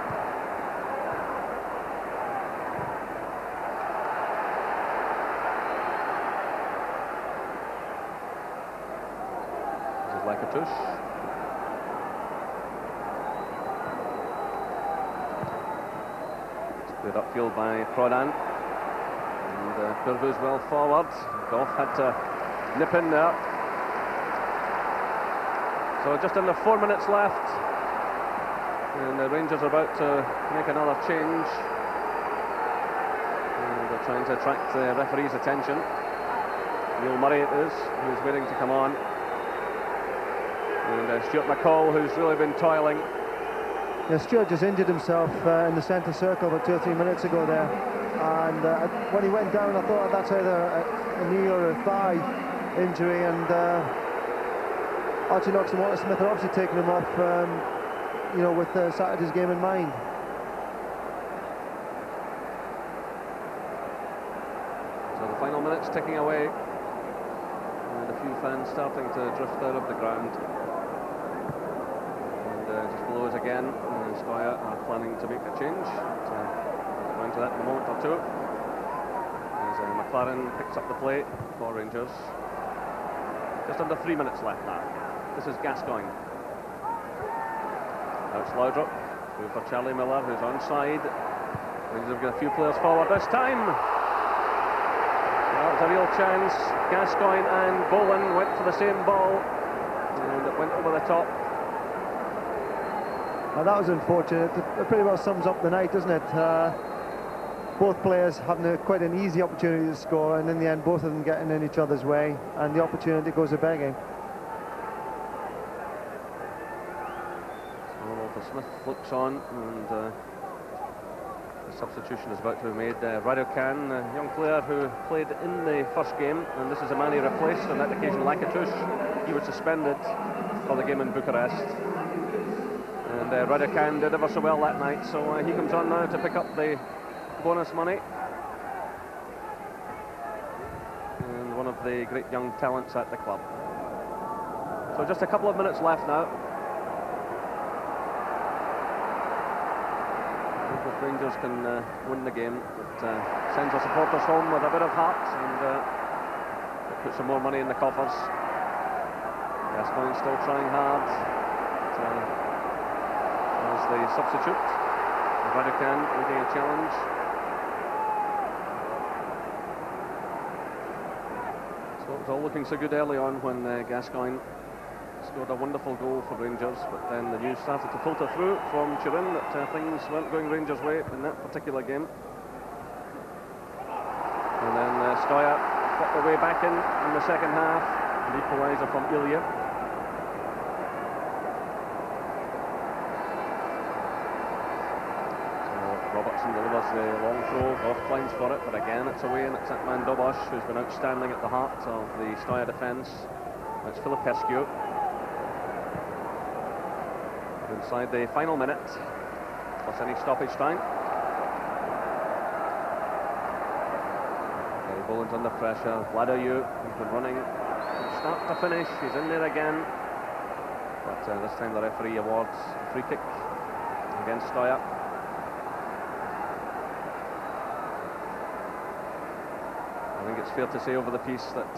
Lakatush. It's played upfield by Prodan. Curvus well forward. Goff had to nip in there. So just under 4 minutes left, and the Rangers are about to make another change. And they're trying to attract the referee's attention. Neil Murray it is, who's waiting to come on. And Stuart McCall, who's really been toiling. Yeah, Stuart just injured himself in the centre circle about 2 or 3 minutes ago there. And when he went down, I thought that's either a knee or a thigh injury. And Archie Knox and Walter Smith are obviously taking him off, you know, with Saturday's game in mind. So the final minutes ticking away. And a few fans starting to drift out of the ground. And just below us again, Steaua are planning to make a change. We'll go into that in a moment or two. As McLaren picks up the play for Rangers. Just under 3 minutes left now. This is Gascoigne. Now it's Laudrup, through for Charlie Miller, who's onside. Rangers have got a few players forward this time. Well, it's a real chance. Gascoigne and Boland went for the same ball, and it went over the top. Well, that was unfortunate. It pretty well sums up the night, doesn't it? Both players having quite an easy opportunity to score, and in the end both of them getting in each other's way, and the opportunity goes a begging. So Walter Smith looks on, and the substitution is about to be made. Raducan, a young player who played in the first game, and this is the man he replaced on that occasion, Lakatush. He was suspended for the game in Bucharest. And Raducan did ever so well that night, so he comes on now to pick up the bonus money. And one of the great young talents at the club. So just a couple of minutes left now. If Rangers can win the game, it sends our supporters home with a bit of heart, and it puts some more money in the coffers. Gascoigne still trying hard. As the substitute, Raducan making a challenge. So it was all looking so good early on when Gascoigne scored a wonderful goal for Rangers, but then the news started to filter through from Turin that things weren't going Rangers' way in that particular game. And then Steaua got their way back in the second half, an equaliser from Ilya. Robertson delivers the long throw, Goff climbs for it, but again it's away, and it's that man Dobosh who's been outstanding at the heart of the Steaua defence. It's Filipescu. Inside the final minute, plus any stoppage time. Gary Boland's under pressure. Vladoyu, he's been running from start to finish. He's in there again, but this time the referee awards a free kick against Steaua. I think it's fair to say over the piece that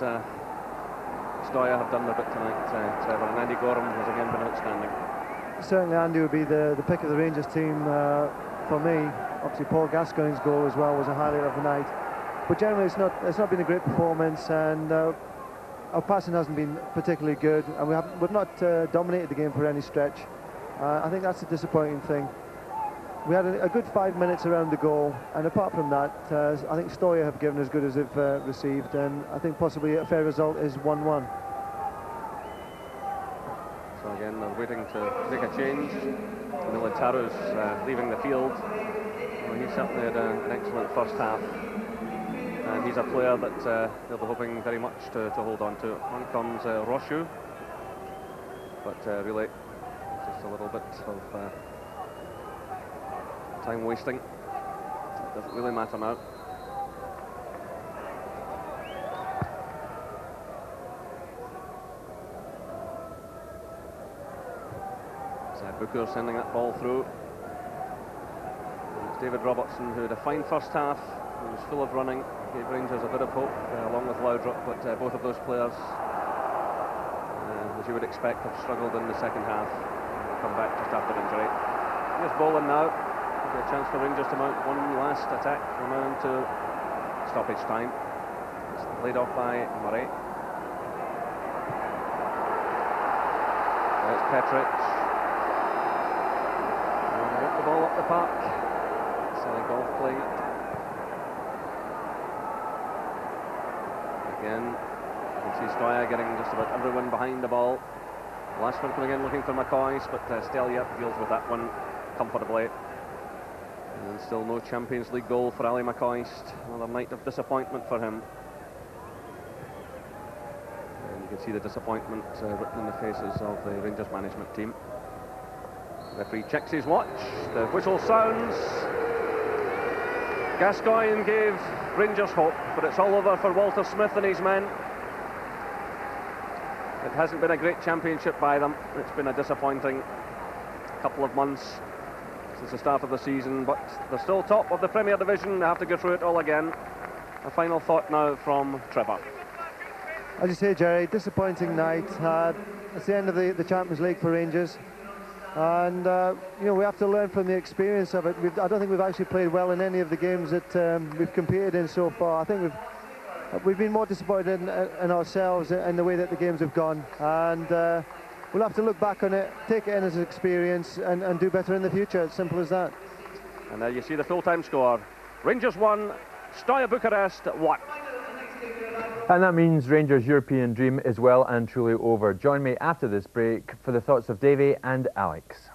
Steaua have done their bit tonight, Trevor, and Andy Gorham has again been outstanding. Certainly Andy would be the pick of the Rangers team for me. Obviously Paul Gascoigne's goal as well was a highlight of the night. But generally it's not been a great performance, and our passing hasn't been particularly good, and we've not dominated the game for any stretch. I think that's the disappointing thing. We had a good 5 minutes around the goal, and apart from that, I think Steaua have given as good as they've received, and I think possibly a fair result is 1-1. So again, they're waiting to make a change. Militaro's leaving the field. Well, he certainly had an excellent first half, and he's a player that they'll be hoping very much to hold on to. On comes Roshu, but really just a little bit of time wasting. It doesn't really matter now. Booker sending that ball through. And it's David Robertson, who had a fine first half. He was full of running, gave Rangers a bit of hope, along with Laudrup, but both of those players, as you would expect, have struggled in the second half. Come back just after injury. Here's Boland now. A chance for Rangers to mount one last attack. We're now into stoppage time. Laid off by Murray. There's Petric. Walk the ball up the park. Silly golf play. Again, you can see Steaua getting just about everyone behind the ball. Last one coming in looking for McCoist, but Steaua deals with that one comfortably. And still no Champions League goal for Ali McCoist. Another night of disappointment for him. And you can see the disappointment written in the faces of the Rangers management team. The referee checks his watch. The whistle sounds. Gascoigne gave Rangers hope, but it's all over for Walter Smith and his men. It hasn't been a great championship by them. It's been a disappointing couple of months since the start of the season, but they're still top of the Premier Division. They have to go through it all again. A final thought now from Trevor. As you say, Jerry, disappointing night. It's the end of the Champions League for Rangers, and you know, we have to learn from the experience of it. I don't think we've actually played well in any of the games that we've competed in so far. I think we've been more disappointed in ourselves in the way that the games have gone, and we'll have to look back on it, take it in as an experience, and do better in the future. It's simple as that. And there you see the full-time score. Rangers 1, Steaua Bucharest 1. And that means Rangers' European dream is well and truly over. Join me after this break for the thoughts of Davy and Alex.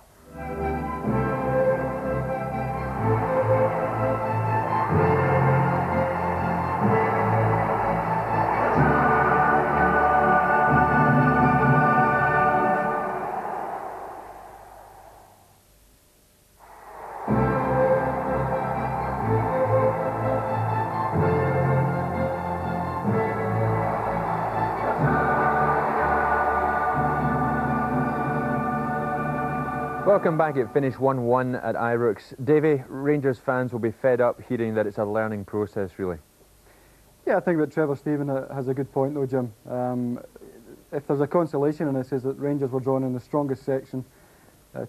Welcome back. It finished 1-1 at Ibrox. Davy, Rangers fans will be fed up hearing that it's a learning process, really. Yeah, I think that Trevor Stephen has a good point though, Jim. If there's a consolation in this, is that Rangers were drawn in the strongest section.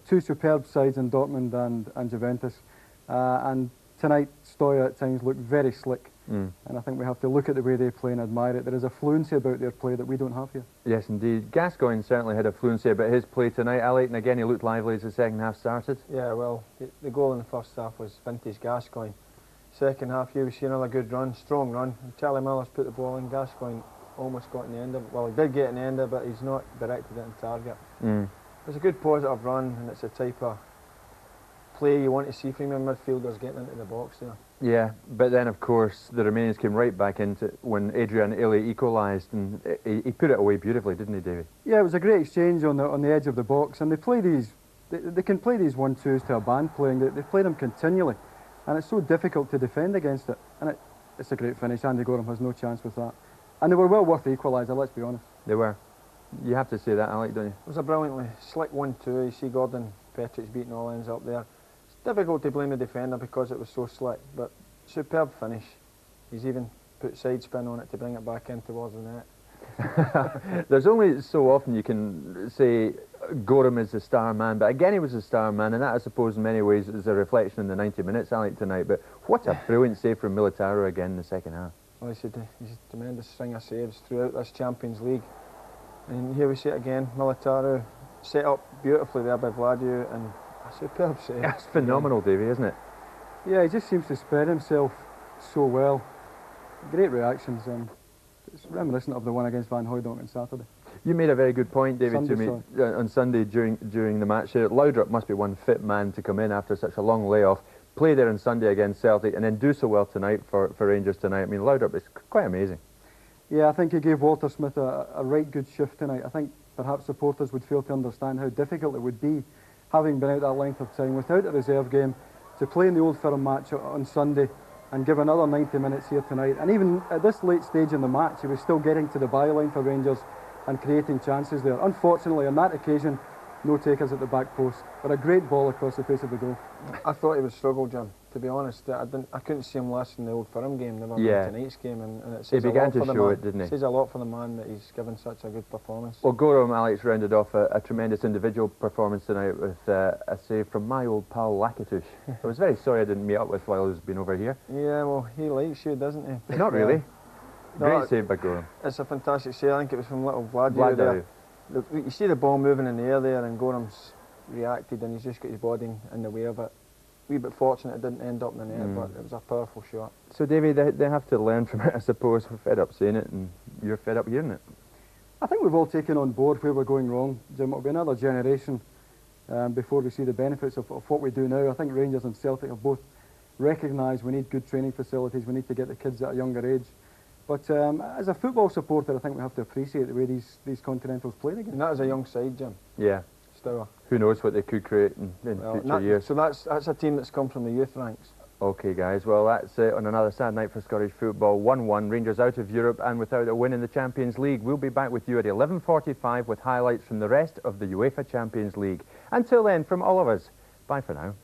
Two superb sides in Dortmund and Juventus. And tonight, Steaua at times looked very slick. And I think we have to look at the way they play and admire it. There is a fluency about their play that we don't have here. Yes, indeed. Gascoigne certainly had a fluency about his play tonight, Alec, and again he looked lively as the second half started. Yeah, well, the goal in the first half was vintage Gascoigne. Second half, you see another good run, strong run. Charlie Miller's put the ball in. Gascoigne almost got in the end of it. Well, he did get in the end of it, but he's not directed it in target. It was a good positive run, and it's the type of play you want to see from your midfielders getting into the box there. Yeah, but then of course the Romanians came right back into when Adrian Ili equalised, and he put it away beautifully, didn't he, David? Yeah, it was a great exchange on the edge of the box, and they play these. They can play these 1-2s to a band playing. They play them continually, and it's so difficult to defend against it. And it's a great finish. Andy Gorham has no chance with that, and they were well worth the equaliser. Let's be honest. They were. You have to say that, Alec, don't you? It was a brilliantly slick 1-2. You see Gordon Petric's beating all ends up there. Difficult to blame the defender because it was so slick, but superb finish. He's even put side spin on it to bring it back in towards the net. There's only so often you can say Gorham is the star man, but again he was the star man, and that I suppose in many ways is a reflection in the 90 minutes, Alec, tonight. But what a brilliant save from Militaro again in the second half. Well, he's a tremendous string of saves throughout this Champions League. And here we see it again, Militaro set up beautifully there by Vladiu, and a superb save. That's phenomenal, Davey, isn't it? Yeah, he just seems to spread himself so well. Great reactions, and it's reminiscent of the one against Van Hooijdonk on Saturday. You made a very good point, David, to me on Sunday during the match here. Laudrup must be one fit man to come in after such a long layoff, play there on Sunday against Celtic, and then do so well tonight for Rangers tonight. I mean, Laudrup is quite amazing. Yeah, I think he gave Walter Smith a right good shift tonight. I think perhaps supporters would fail to understand how difficult it would be, having been out that length of time without a reserve game, to play in the Old Firm match on Sunday and give another 90 minutes here tonight. And even at this late stage in the match, he was still getting to the byline for Rangers and creating chances there. Unfortunately, on that occasion, no takers at the back post, but a great ball across the face of the goal. I thought he would struggle, Jim. To be honest, I couldn't see him last in the Old Firm game, never mind tonight's game, and it says he began a lot to show it, didn't he? It says a lot for the man that he's given such a good performance. Well, Gorham, Alex, rounded off a tremendous individual performance tonight with a save from my old pal Lakitush. I was very sorry I didn't meet up with while he's been over here. Yeah, well, he likes you, doesn't he? Not really. Great save by Gorham. It's a fantastic save. I think it was from little Vlad there. You see the ball moving in the air there, and Gorham's reacted, and he's just got his body in the way of it. Wee bit fortunate it didn't end up in the net, but it was a powerful shot. So, Davey, they have to learn from it, I suppose. We're fed up seeing it, and you're fed up hearing it. I think we've all taken on board where we're going wrong, Jim. It'll be another generation before we see the benefits of what we do now. I think Rangers and Celtic have both recognised we need good training facilities, we need to get the kids at a younger age. But as a football supporter, I think we have to appreciate the way these Continentals play again. And that is a young side, Jim. Yeah. Steaua. Who knows what they could create in future years. So that's a team that's come from the youth ranks. OK, guys, well, that's it on another sad night for Scottish football. 1-1, Rangers out of Europe and without a win in the Champions League. We'll be back with you at 11:45 with highlights from the rest of the UEFA Champions League. Until then, from all of us, bye for now.